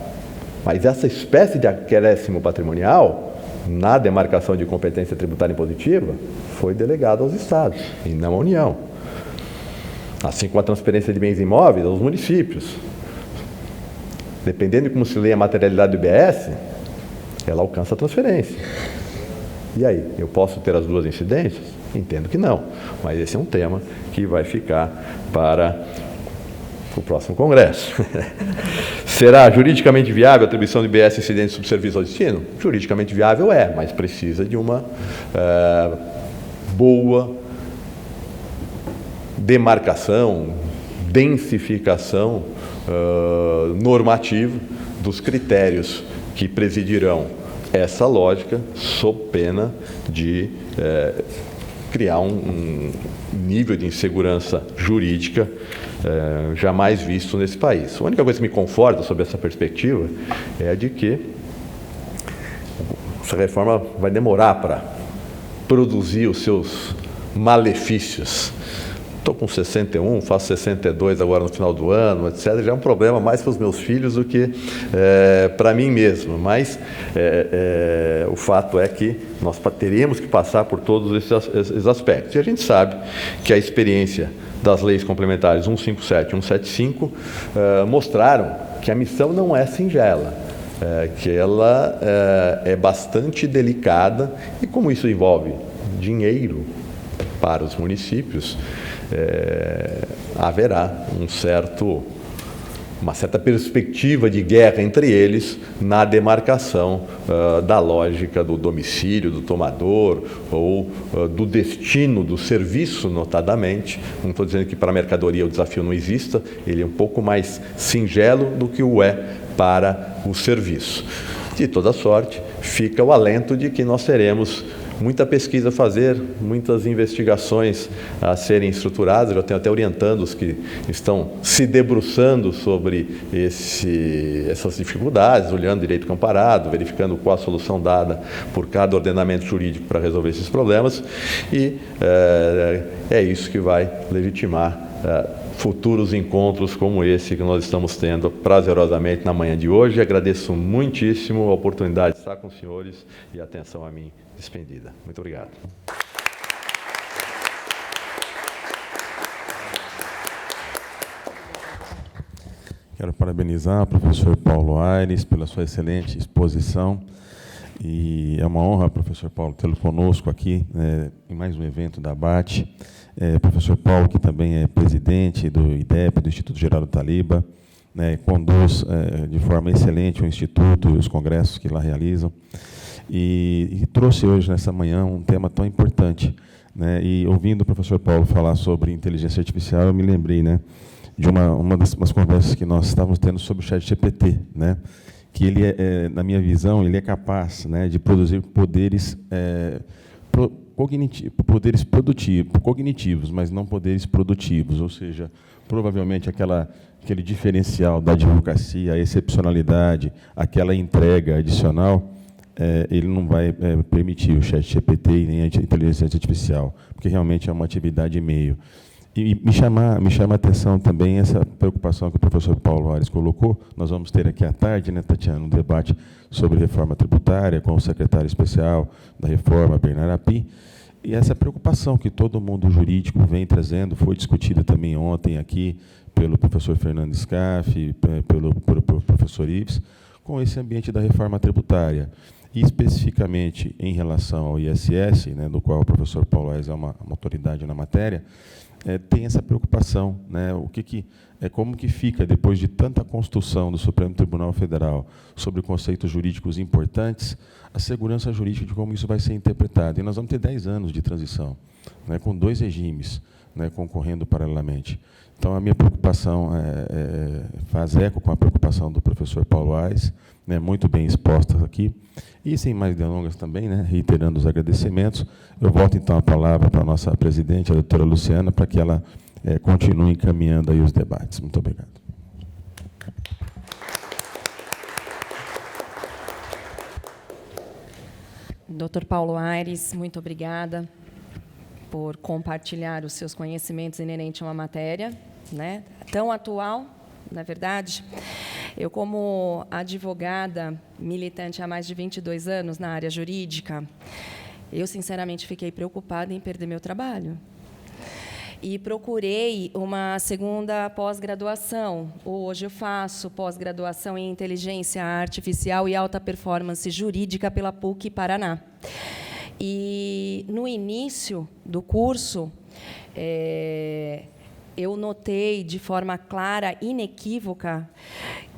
mas essa espécie de acréscimo patrimonial, na demarcação de competência tributária impositiva, foi delegado aos estados e não à União. Assim como a transferência de bens imóveis aos municípios. Dependendo de como se lê a materialidade do IBS, ela alcança a transferência. E aí, eu posso ter as duas incidências? Entendo que não, mas esse é um tema que vai ficar para o próximo Congresso. Será juridicamente viável a atribuição de IBS incidente sobre serviço ao destino? Juridicamente viável mas precisa de uma boa demarcação, densificação normativa dos critérios que presidirão essa lógica, sob pena de criar um nível de insegurança jurídica jamais visto nesse país. A única coisa que me conforta sobre essa perspectiva é a de que essa reforma vai demorar para produzir os seus malefícios. Estou com 61, faço 62 agora no final do ano, etc. Já é um problema mais para os meus filhos do que para mim mesmo. Mas o fato é que nós teremos que passar por todos esses aspectos. E a gente sabe que a experiência das leis complementares 157 e 175 mostraram que a missão não é singela, que ela é bastante delicada e como isso envolve dinheiro para os municípios, haverá uma certa perspectiva de guerra entre eles na demarcação da lógica do domicílio do tomador ou do destino do serviço, notadamente. Não estou dizendo que para a mercadoria o desafio não exista, ele é um pouco mais singelo do que o é para o serviço. De toda sorte, fica o alento de que nós teremos muita pesquisa a fazer, muitas investigações a serem estruturadas. Eu já tenho até orientando os que estão se debruçando sobre essas dificuldades, olhando direito comparado, verificando qual a solução dada por cada ordenamento jurídico para resolver esses problemas. E é isso que vai legitimar futuros encontros como esse que nós estamos tendo prazerosamente na manhã de hoje. Agradeço muitíssimo a oportunidade de estar com os senhores e a atenção a mim despendida. Muito obrigado. Quero parabenizar o professor Paulo Aires pela sua excelente exposição. E é uma honra, professor Paulo, tê-lo conosco aqui em mais um evento da ABAT. Professor Paulo, que também é presidente do IDEP, do Instituto Geraldo Taliba, conduz de forma excelente o Instituto e os congressos que lá realizam, e trouxe hoje, nessa manhã, um tema tão importante. E ouvindo o professor Paulo falar sobre inteligência artificial, eu me lembrei de uma das conversas que nós estávamos tendo sobre o ChatGPT, que ele, na minha visão, ele é capaz de produzir poderes cognitivos, mas não poderes produtivos, ou seja, provavelmente aquele diferencial da advocacia, a excepcionalidade, aquela entrega adicional, ele não vai permitir o ChatGPT e nem a inteligência artificial, porque realmente é uma atividade meio. E me chama a atenção também essa preocupação que o professor Paulo Aires colocou. Nós vamos ter aqui à tarde, Tatiana, um debate sobre reforma tributária com o secretário especial da reforma, Bernardo Api. E essa preocupação que todo mundo jurídico vem trazendo, foi discutida também ontem aqui pelo professor Fernando Scaff, pelo professor Ives, com esse ambiente da reforma tributária. E, especificamente, em relação ao ISS, né, do qual o professor Paulo Aires é uma autoridade na matéria, tem essa preocupação, né, como que fica, depois de tanta construção do Supremo Tribunal Federal sobre conceitos jurídicos importantes, a segurança jurídica de como isso vai ser interpretado. E nós vamos ter 10 anos de transição, né, com 2 regimes, né, concorrendo paralelamente. Então, a minha preocupação faz eco com a preocupação do professor Paulo Aires, né, muito bem exposta aqui. E, sem mais delongas também, né, reiterando os agradecimentos, eu volto, então, a palavra para a nossa presidente, a doutora Luciana, para que ela continue encaminhando aí os debates. Muito obrigado. Dr. Paulo Aires, muito obrigada por compartilhar os seus conhecimentos inerentes a uma matéria, né, tão atual, na verdade. Eu, como advogada militante há mais de 22 anos na área jurídica, eu, sinceramente, fiquei preocupada em perder meu trabalho. E procurei uma segunda pós-graduação. Hoje eu faço pós-graduação em Inteligência Artificial e Alta Performance Jurídica pela PUC Paraná. E, no início do curso, eu notei de forma clara, inequívoca,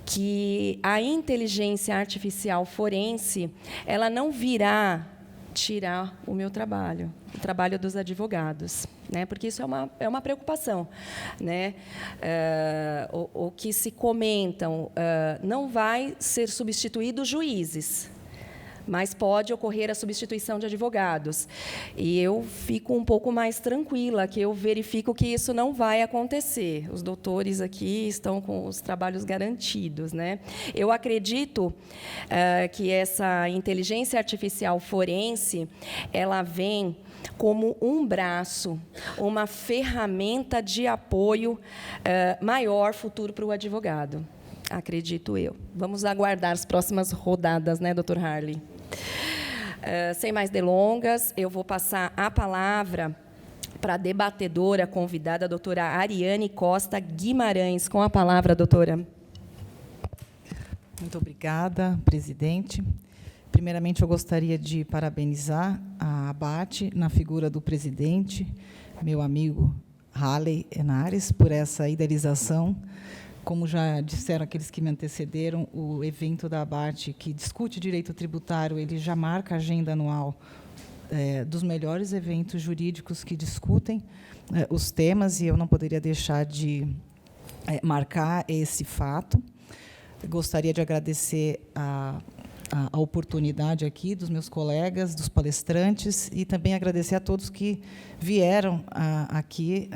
que a inteligência artificial forense ela não virá tirar o meu trabalho, o trabalho dos advogados, né? Porque isso é uma preocupação, né? O que se comentam não vai ser substituído juízes, mas pode ocorrer a substituição de advogados. E eu fico um pouco mais tranquila, que eu verifico que isso não vai acontecer. Os doutores aqui estão com os trabalhos garantidos, né? Eu acredito que essa inteligência artificial forense ela vem como um braço, uma ferramenta de apoio maior futuro para o advogado. Acredito eu. Vamos aguardar as próximas rodadas, né, Dr. Harley? Sem mais delongas, eu vou passar a palavra para a debatedora convidada, a doutora Ariane Costa Guimarães. Com a palavra, doutora. Muito obrigada, presidente. Primeiramente, eu gostaria de parabenizar a ABAT, na figura do presidente, meu amigo Harley Henares, por essa idealização. Como já disseram aqueles que me antecederam, o evento da ABAT, que discute direito tributário, ele já marca a agenda anual dos melhores eventos jurídicos que discutem os temas, e eu não poderia deixar de marcar esse fato. Gostaria de agradecer a oportunidade aqui dos meus colegas, dos palestrantes, e também agradecer a todos que vieram aqui,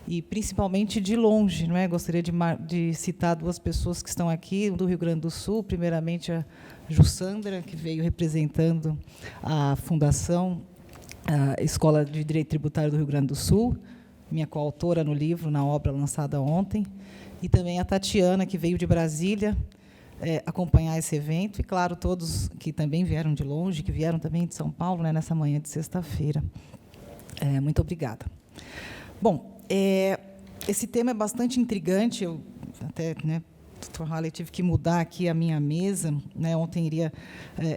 e principalmente de longe, não é? Gostaria de citar 2 pessoas que estão aqui, do Rio Grande do Sul, primeiramente a Jussandra, que veio representando a Fundação Escola de Direito Tributário do Rio Grande do Sul, minha coautora no livro, na obra lançada ontem, e também a Tatiana, que veio de Brasília, acompanhar esse evento, e, claro, todos que também vieram de longe, que vieram também de São Paulo, né, nessa manhã de sexta-feira. Muito obrigada. Bom, esse tema é bastante intrigante. Eu até, né, Dr. Harley, tive que mudar aqui a minha mesa, né, ontem iria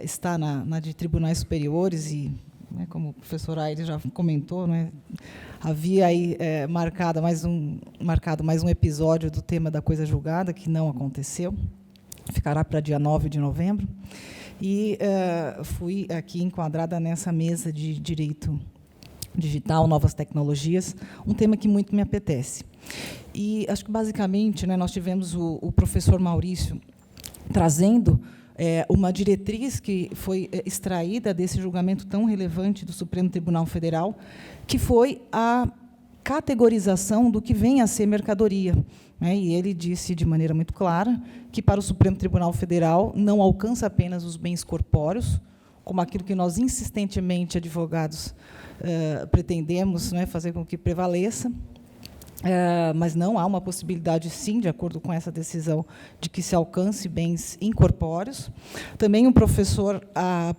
estar na de Tribunais Superiores, e, né, como o professor Aires já comentou, né, havia aí marcado mais um episódio do tema da coisa julgada, que não aconteceu. Ficará para dia 9 de novembro. E fui aqui enquadrada nessa mesa de direito digital, novas tecnologias, um tema que muito me apetece. E acho que, basicamente, né, nós tivemos o professor Maurício trazendo uma diretriz que foi extraída desse julgamento tão relevante do Supremo Tribunal Federal, que foi a categorização do que vem a ser mercadoria. E ele disse de maneira muito clara que, para o Supremo Tribunal Federal, não alcança apenas os bens corpóreos, como aquilo que nós insistentemente, advogados, pretendemos, né, fazer com que prevaleça, mas não há uma possibilidade, sim, de acordo com essa decisão, de que se alcance bens incorpóreos. Também o professor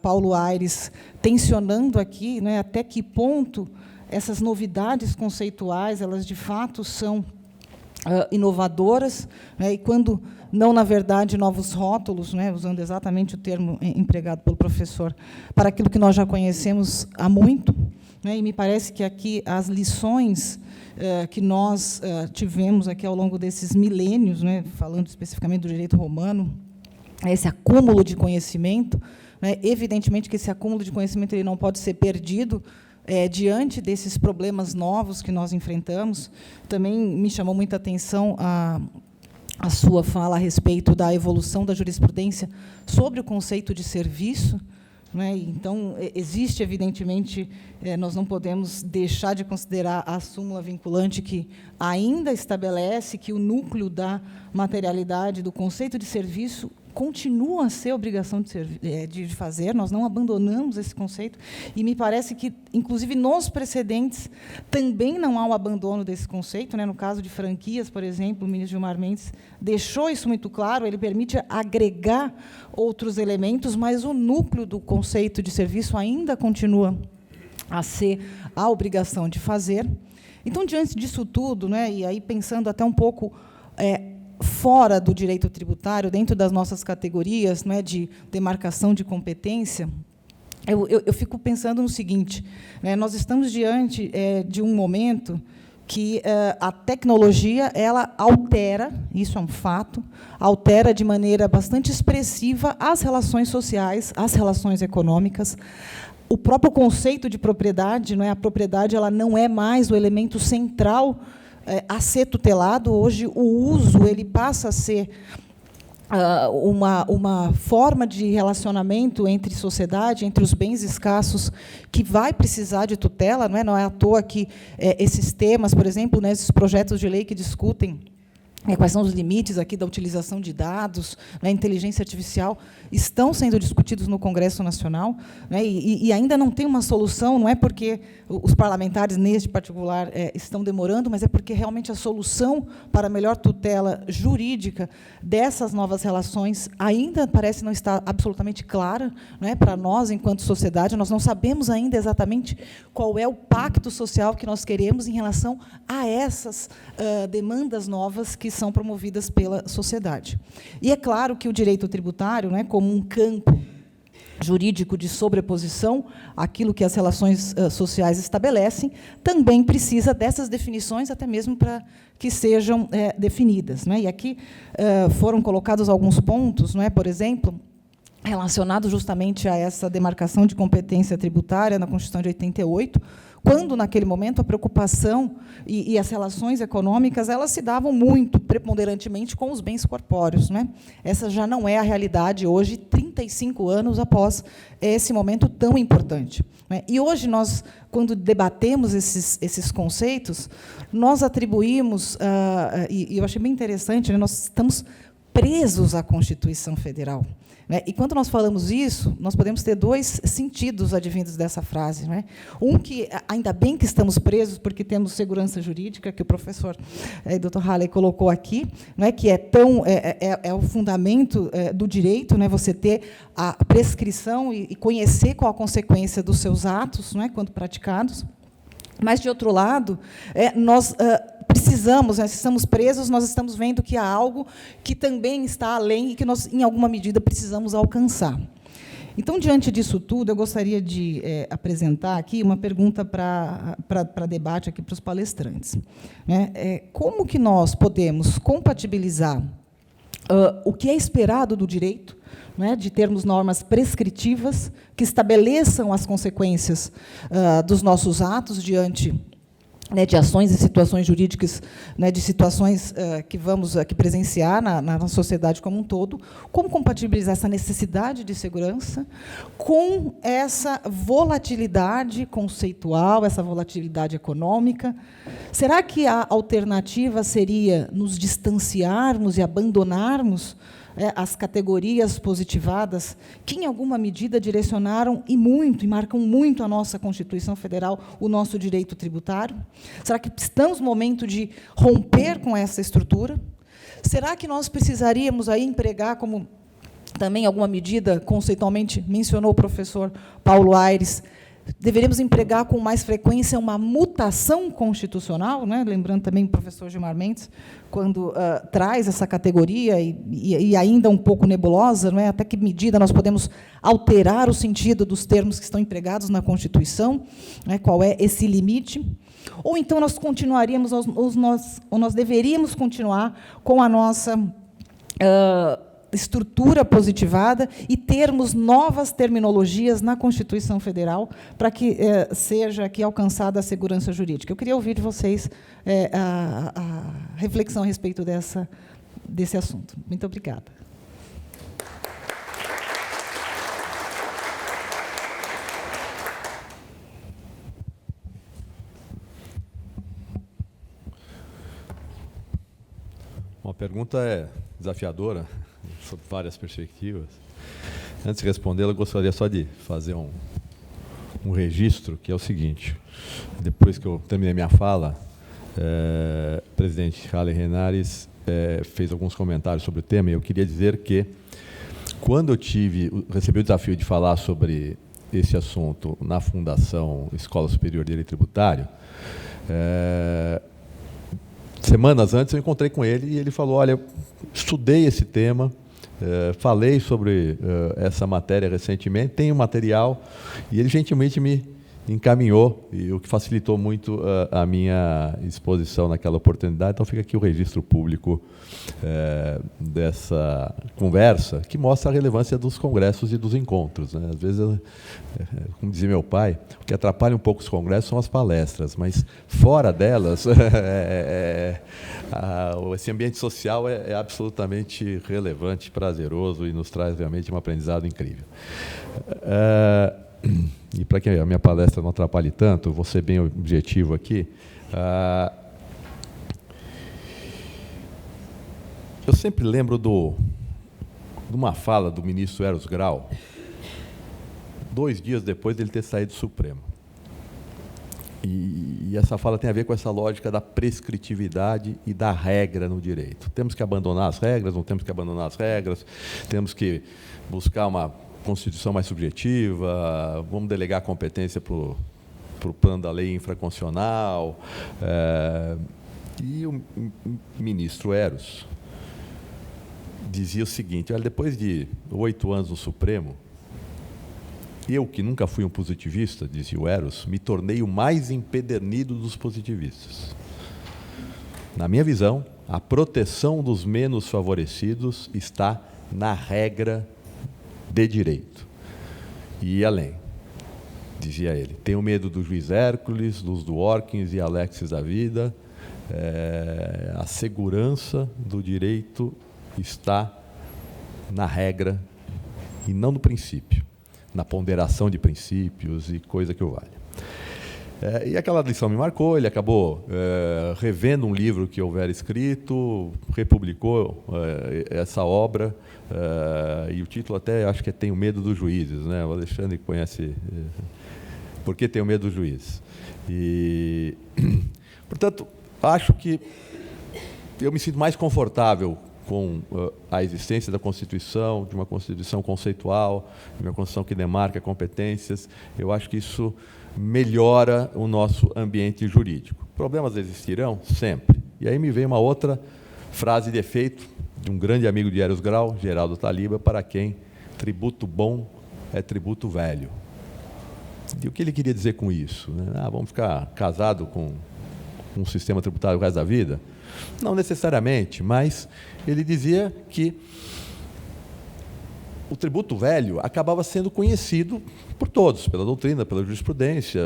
Paulo Aires tensionando aqui, né, até que ponto essas novidades conceituais, elas de fato são inovadoras, né, e quando não, na verdade, novos rótulos, né, usando exatamente o termo empregado pelo professor, para aquilo que nós já conhecemos há muito. Né, e me parece que aqui as lições que nós tivemos aqui ao longo desses milênios, né, falando especificamente do direito romano, esse acúmulo de conhecimento, né, evidentemente que esse acúmulo de conhecimento ele não pode ser perdido diante desses problemas novos que nós enfrentamos. Também me chamou muita atenção a sua fala a respeito da evolução da jurisprudência sobre o conceito de serviço. Né? Então, existe, evidentemente, nós não podemos deixar de considerar a súmula vinculante que ainda estabelece que o núcleo da materialidade do conceito de serviço continua a ser obrigação de fazer, nós não abandonamos esse conceito, e me parece que, inclusive, nos precedentes, também não há o abandono desse conceito. Né? No caso de franquias, por exemplo, o ministro Gilmar Mendes deixou isso muito claro, ele permite agregar outros elementos, mas o núcleo do conceito de serviço ainda continua a ser a obrigação de fazer. Então, diante disso tudo, né, e aí pensando até um pouco fora do direito tributário, dentro das nossas categorias, não é, de demarcação de competência, eu fico pensando no seguinte, né, nós estamos diante de um momento que a tecnologia ela altera, isso é um fato, altera de maneira bastante expressiva as relações sociais, as relações econômicas. O próprio conceito de propriedade, não é, a propriedade ela não é mais o elemento central a ser tutelado. Hoje, o uso ele passa a ser uma forma de relacionamento entre sociedade, entre os bens escassos, que vai precisar de tutela. Não é à toa que esses temas, por exemplo, né, esses projetos de lei que discutem quais são os limites aqui da utilização de dados, né, inteligência artificial, estão sendo discutidos no Congresso Nacional, né, e ainda não tem uma solução, não é porque os parlamentares, neste particular, estão demorando, mas é porque realmente a solução para a melhor tutela jurídica dessas novas relações ainda parece não estar absolutamente clara, não é, para nós, enquanto sociedade. Nós não sabemos ainda exatamente qual é o pacto social que nós queremos em relação a essas demandas novas que são promovidas pela sociedade. E é claro que o direito tributário, né, como um campo jurídico de sobreposição àquilo que as relações sociais estabelecem, também precisa dessas definições, até mesmo para que sejam definidas. Né? E aqui foram colocados alguns pontos, não é? Por exemplo, relacionados justamente a essa demarcação de competência tributária na Constituição de 88, quando, naquele momento, a preocupação e as relações econômicas elas se davam muito preponderantemente com os bens corpóreos. Né? Essa já não é a realidade hoje, 35 anos após esse momento tão importante. Né? E hoje, nós, quando debatemos esses conceitos, nós atribuímos, e eu achei bem interessante, né, nós estamos presos à Constituição Federal. Né? E, quando nós falamos isso, nós podemos ter dois sentidos advindos dessa frase. Né? Um, que ainda bem que estamos presos, porque temos segurança jurídica, que o professor Dr. Halley colocou aqui, né? Que é o fundamento do direito, né? Você ter a prescrição e conhecer qual a consequência dos seus atos, né? Quando praticados. Mas, de outro lado, nós precisamos, né, se estamos presos, nós estamos vendo que há algo que também está além e que nós, em alguma medida, precisamos alcançar. Então, diante disso tudo, eu gostaria de apresentar aqui uma pergunta para debate aqui para os palestrantes. Né? Como que nós podemos compatibilizar o que é esperado do direito, né, de termos normas prescritivas que estabeleçam as consequências dos nossos atos diante, né, de ações e situações jurídicas, né, de situações que vamos aqui presenciar na sociedade como um todo, como compatibilizar essa necessidade de segurança com essa volatilidade conceitual, essa volatilidade econômica. Será que a alternativa seria nos distanciarmos e abandonarmos as categorias positivadas, que, em alguma medida, direcionaram e marcam muito a nossa Constituição Federal, o nosso direito tributário? Será que estamos no momento de romper com essa estrutura? Será que nós precisaríamos aí empregar, como também, em alguma medida, conceitualmente mencionou o professor Paulo Aires, deveríamos empregar com mais frequência uma mutação constitucional, né? Lembrando também o professor Gilmar Mendes, quando traz essa categoria, e ainda um pouco nebulosa, não é? Até que medida nós podemos alterar o sentido dos termos que estão empregados na Constituição, né? Qual é esse limite? Ou então nós continuaríamos, ou nós deveríamos continuar com a nossa estrutura positivada e termos novas terminologias na Constituição Federal para que seja aqui alcançada a segurança jurídica. Eu queria ouvir de vocês a reflexão a respeito desse assunto. Muito obrigada. Uma pergunta é desafiadora, sob várias perspectivas. Antes de respondê-la, eu gostaria só de fazer um registro, que é o seguinte. Depois que eu terminei minha fala, o presidente Halley Henares fez alguns comentários sobre o tema, e eu queria dizer que, quando eu recebi o desafio de falar sobre esse assunto na Fundação Escola Superior de Direito Tributário, semanas antes eu encontrei com ele e ele falou: olha, estudei esse tema, falei sobre essa matéria recentemente, tenho material, e ele gentilmente me encaminhou, e o que facilitou muito a minha exposição naquela oportunidade. Então fica aqui o registro público dessa conversa, que mostra a relevância dos congressos e dos encontros, né? Às vezes, como dizia meu pai, o que atrapalha um pouco os congressos são as palestras, mas fora delas, esse ambiente social é absolutamente relevante, prazeroso, e nos traz realmente um aprendizado incrível. E para que a minha palestra não atrapalhe tanto, vou ser bem objetivo aqui. Eu sempre lembro de uma fala do ministro Eros Grau, 2 dias depois dele ter saído do Supremo. E essa fala tem a ver com essa lógica da prescritividade e da regra no direito. Temos que abandonar as regras, não temos que abandonar as regras, temos que buscar uma Constituição mais subjetiva, vamos delegar a competência para o plano da lei infraconstitucional. E o ministro Eros dizia o seguinte: olha, depois de 8 anos no Supremo, eu, que nunca fui um positivista, dizia o Eros, me tornei o mais empedernido dos positivistas. Na minha visão, a proteção dos menos favorecidos está na regra de direito. E além, dizia ele, tenho medo do juiz Hércules, dos Dworkins e Alexis da vida. A segurança do direito está na regra e não no princípio, na ponderação de princípios e coisa que o valha. E aquela lição me marcou. Ele acabou revendo um livro que houvera escrito, republicou essa obra, e o título até acho que é Tenho Medo dos Juízes, né? O Alexandre conhece Por que Tenho Medo dos Juízes. E, portanto, acho que eu me sinto mais confortável com a existência da Constituição, de uma Constituição conceitual, de uma Constituição que demarca competências. Eu acho que isso melhora o nosso ambiente jurídico. Problemas existirão? Sempre. E aí me veio uma outra frase de efeito de um grande amigo de Eros Grau, Geraldo Taliba, para quem tributo bom é tributo velho. E o que ele queria dizer com isso? Vamos ficar casados com um sistema tributário o resto da vida? Não necessariamente, mas ele dizia que o tributo velho acabava sendo conhecido por todos, pela doutrina, pela jurisprudência.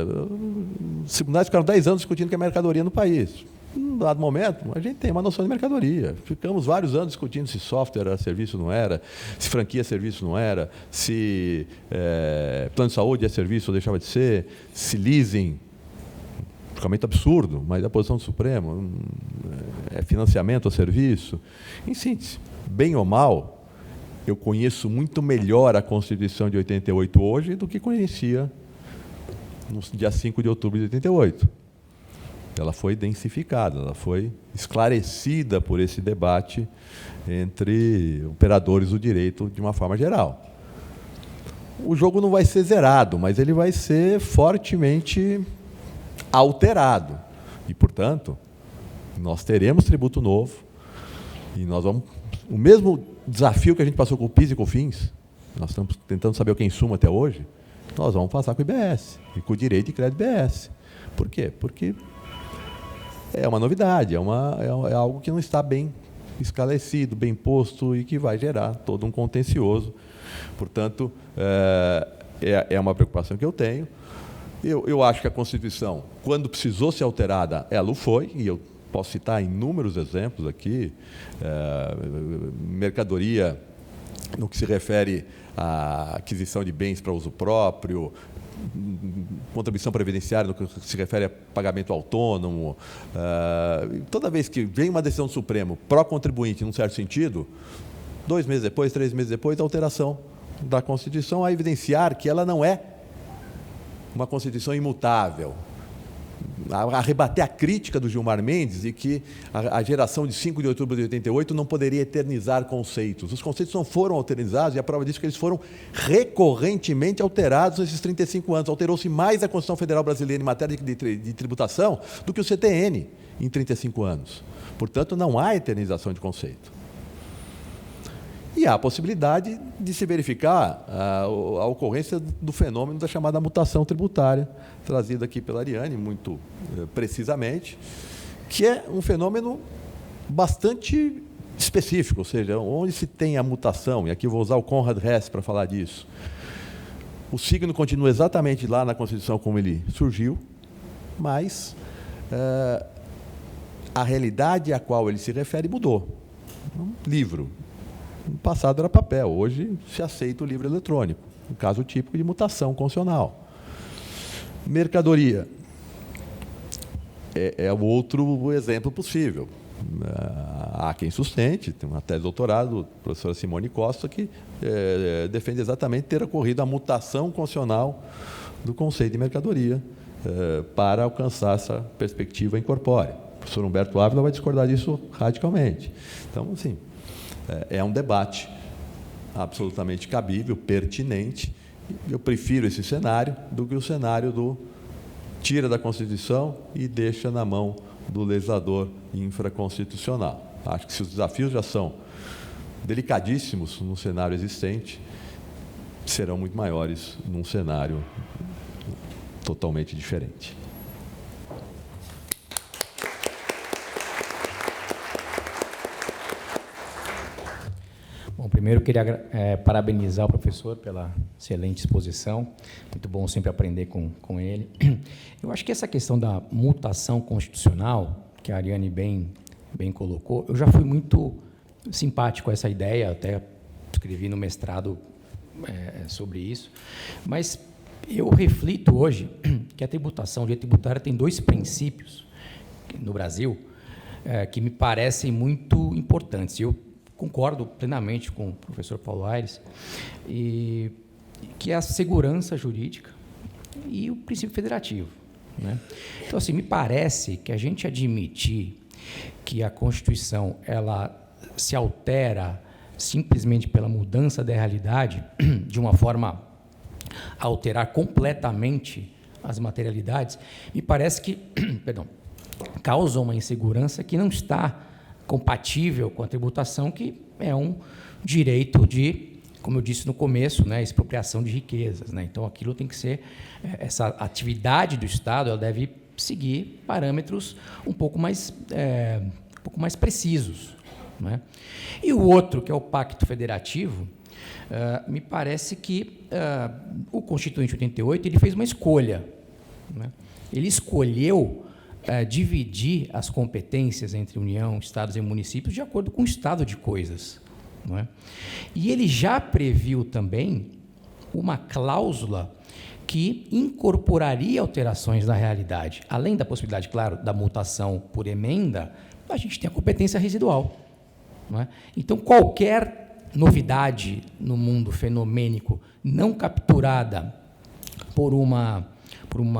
Os tribunais ficaram 10 anos discutindo que é mercadoria no país. Num dado momento, a gente tem uma noção de mercadoria. Ficamos vários anos discutindo se software era serviço ou não era, se franquia é serviço ou não era, se plano de saúde é serviço ou deixava de ser, se leasing, julgamento absurdo, mas a posição do Supremo, é financiamento ou serviço. Em síntese, bem ou mal, eu conheço muito melhor a Constituição de 88 hoje do que conhecia no dia 5 de outubro de 88. Ela foi densificada, ela foi esclarecida por esse debate entre operadores do direito de uma forma geral. O jogo não vai ser zerado, mas ele vai ser fortemente alterado. E, portanto, nós teremos tributo novo e nós vamos... O mesmo desafio que a gente passou com o PIS e com o COFINS, nós estamos tentando saber o que é insumo até hoje, nós vamos passar com o IBS e com o direito de crédito IBS. Por quê? Porque é uma novidade, é algo que não está bem esclarecido, bem posto e que vai gerar todo um contencioso. Portanto, é uma preocupação que eu tenho. Eu acho que a Constituição, quando precisou ser alterada, ela o foi, e eu posso citar inúmeros exemplos aqui. Mercadoria, no que se refere à aquisição de bens para uso próprio, contribuição previdenciária no que se refere a pagamento autônomo. Toda vez que vem uma decisão do Supremo pró-contribuinte, num certo sentido, 2 meses depois, 3 meses depois, a alteração da Constituição a evidenciar que ela não é uma Constituição imutável, a rebater a crítica do Gilmar Mendes e que a geração de 5 de outubro de 88 não poderia eternizar conceitos. Os conceitos não foram eternizados e a prova disso é que eles foram recorrentemente alterados nesses 35 anos. Alterou-se mais a Constituição Federal Brasileira em matéria de tributação do que o CTN em 35 anos. Portanto, não há eternização de conceito. E há a possibilidade de se verificar a ocorrência do fenômeno da chamada mutação tributária, trazida aqui pela Ariane, muito precisamente, que é um fenômeno bastante específico, ou seja, onde se tem a mutação, e aqui eu vou usar o Conrad Hess para falar disso, o signo continua exatamente lá na Constituição como ele surgiu, mas a realidade a qual ele se refere mudou. Um livro. No passado era papel, hoje se aceita o livro eletrônico, um caso típico de mutação constitucional. Mercadoria é o outro exemplo possível. Há quem sustente, tem uma tese de doutorado, a professora Simone Costa, que defende exatamente ter ocorrido a mutação constitucional do conceito de mercadoria para alcançar essa perspectiva incorpórea. O professor Humberto Ávila vai discordar disso radicalmente. Então, assim, é um debate absolutamente cabível, pertinente. Eu prefiro esse cenário do que o cenário do tira da Constituição e deixa na mão do legislador infraconstitucional. Acho que se os desafios já são delicadíssimos no cenário existente, serão muito maiores num cenário totalmente diferente. Bom, primeiro eu queria parabenizar o professor pela excelente exposição. Muito bom sempre aprender com ele. Eu acho que essa questão da mutação constitucional, que a Ariane bem colocou, eu já fui muito simpático a essa ideia, até escrevi no mestrado sobre isso, mas eu reflito hoje que a tributação, o direito tributário, tem 2 princípios no Brasil que me parecem muito importantes. Eu concordo plenamente com o professor Paulo Aires, que é a segurança jurídica e o princípio federativo, né? Então, assim, me parece que a gente admitir que a Constituição ela se altera simplesmente pela mudança da realidade, de uma forma a alterar completamente as materialidades, me parece que causa uma insegurança que não está compatível com a tributação, que é um direito de, como eu disse no começo, né, expropriação de riquezas, né? Então, aquilo tem que ser, essa atividade do Estado, ela deve seguir parâmetros um pouco mais precisos, né? E o outro, que é o Pacto Federativo, me parece que o Constituinte 88 ele fez uma escolha, né? Ele escolheu dividir as competências entre União, Estados e municípios de acordo com o estado de coisas, não é? E ele já previu também uma cláusula que incorporaria alterações na realidade. Além da possibilidade, claro, da mutação por emenda, a gente tem a competência residual, não é? Então, qualquer novidade no mundo fenomênico não capturada por uma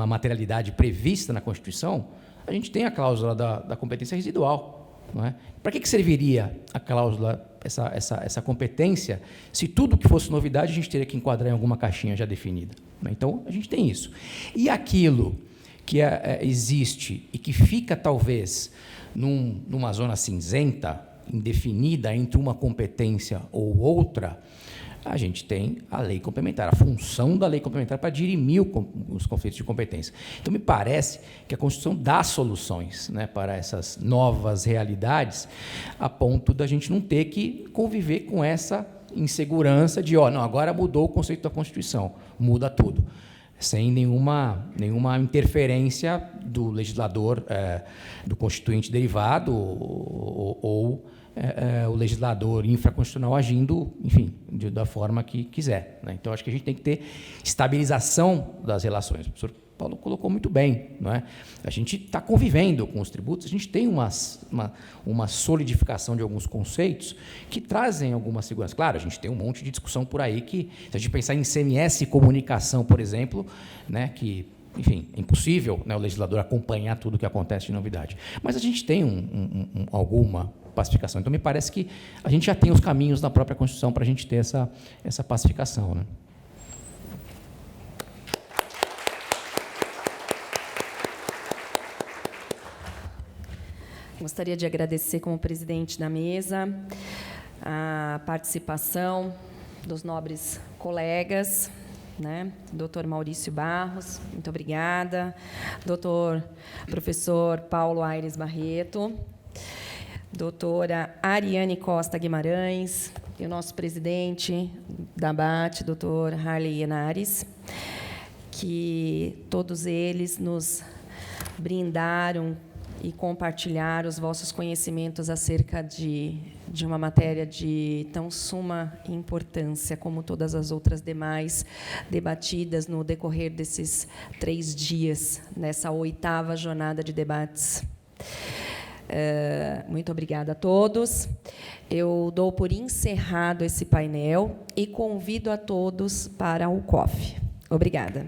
materialidade prevista na Constituição, a gente tem a cláusula da competência residual. Não é? Para que serviria a cláusula, essa competência, se tudo que fosse novidade a gente teria que enquadrar em alguma caixinha já definida? Não é? Então, a gente tem isso. E aquilo que existe e que fica, talvez, numa zona cinzenta, indefinida entre uma competência ou outra, a gente tem a lei complementar, a função da lei complementar para dirimir os conflitos de competência. Então, me parece que a Constituição dá soluções, né, para essas novas realidades, a ponto da gente não ter que conviver com essa insegurança de, não, agora mudou o conceito da Constituição, muda tudo, sem nenhuma interferência do legislador, do constituinte derivado ou o legislador infraconstitucional agindo, enfim, da forma que quiser. Né? Então, acho que a gente tem que ter estabilização das relações. O professor Paulo colocou muito bem. Não é? A gente está convivendo com os tributos, a gente tem uma solidificação de alguns conceitos que trazem alguma segurança. Claro, a gente tem um monte de discussão por aí que, se a gente pensar em ICMS e comunicação, por exemplo, né, que, enfim, é impossível, né, o legislador acompanhar tudo o que acontece de novidade. Mas a gente tem alguma pacificação. Então, me parece que a gente já tem os caminhos na própria Constituição para a gente ter essa pacificação. Né? Gostaria de agradecer, como presidente da mesa, a participação dos nobres colegas, né? Dr. Maurício Barros, muito obrigada. Professor Paulo Aires Barreto, doutora Ariane Costa Guimarães e o nosso presidente da ABAT, doutor Harley Henares, que todos eles nos brindaram e compartilhar os vossos conhecimentos acerca de uma matéria de tão suma importância como todas as outras demais debatidas no decorrer desses 3 dias, nessa 8ª jornada de debates. Muito obrigada a todos. Eu dou por encerrado esse painel e convido a todos para o COF. Obrigada.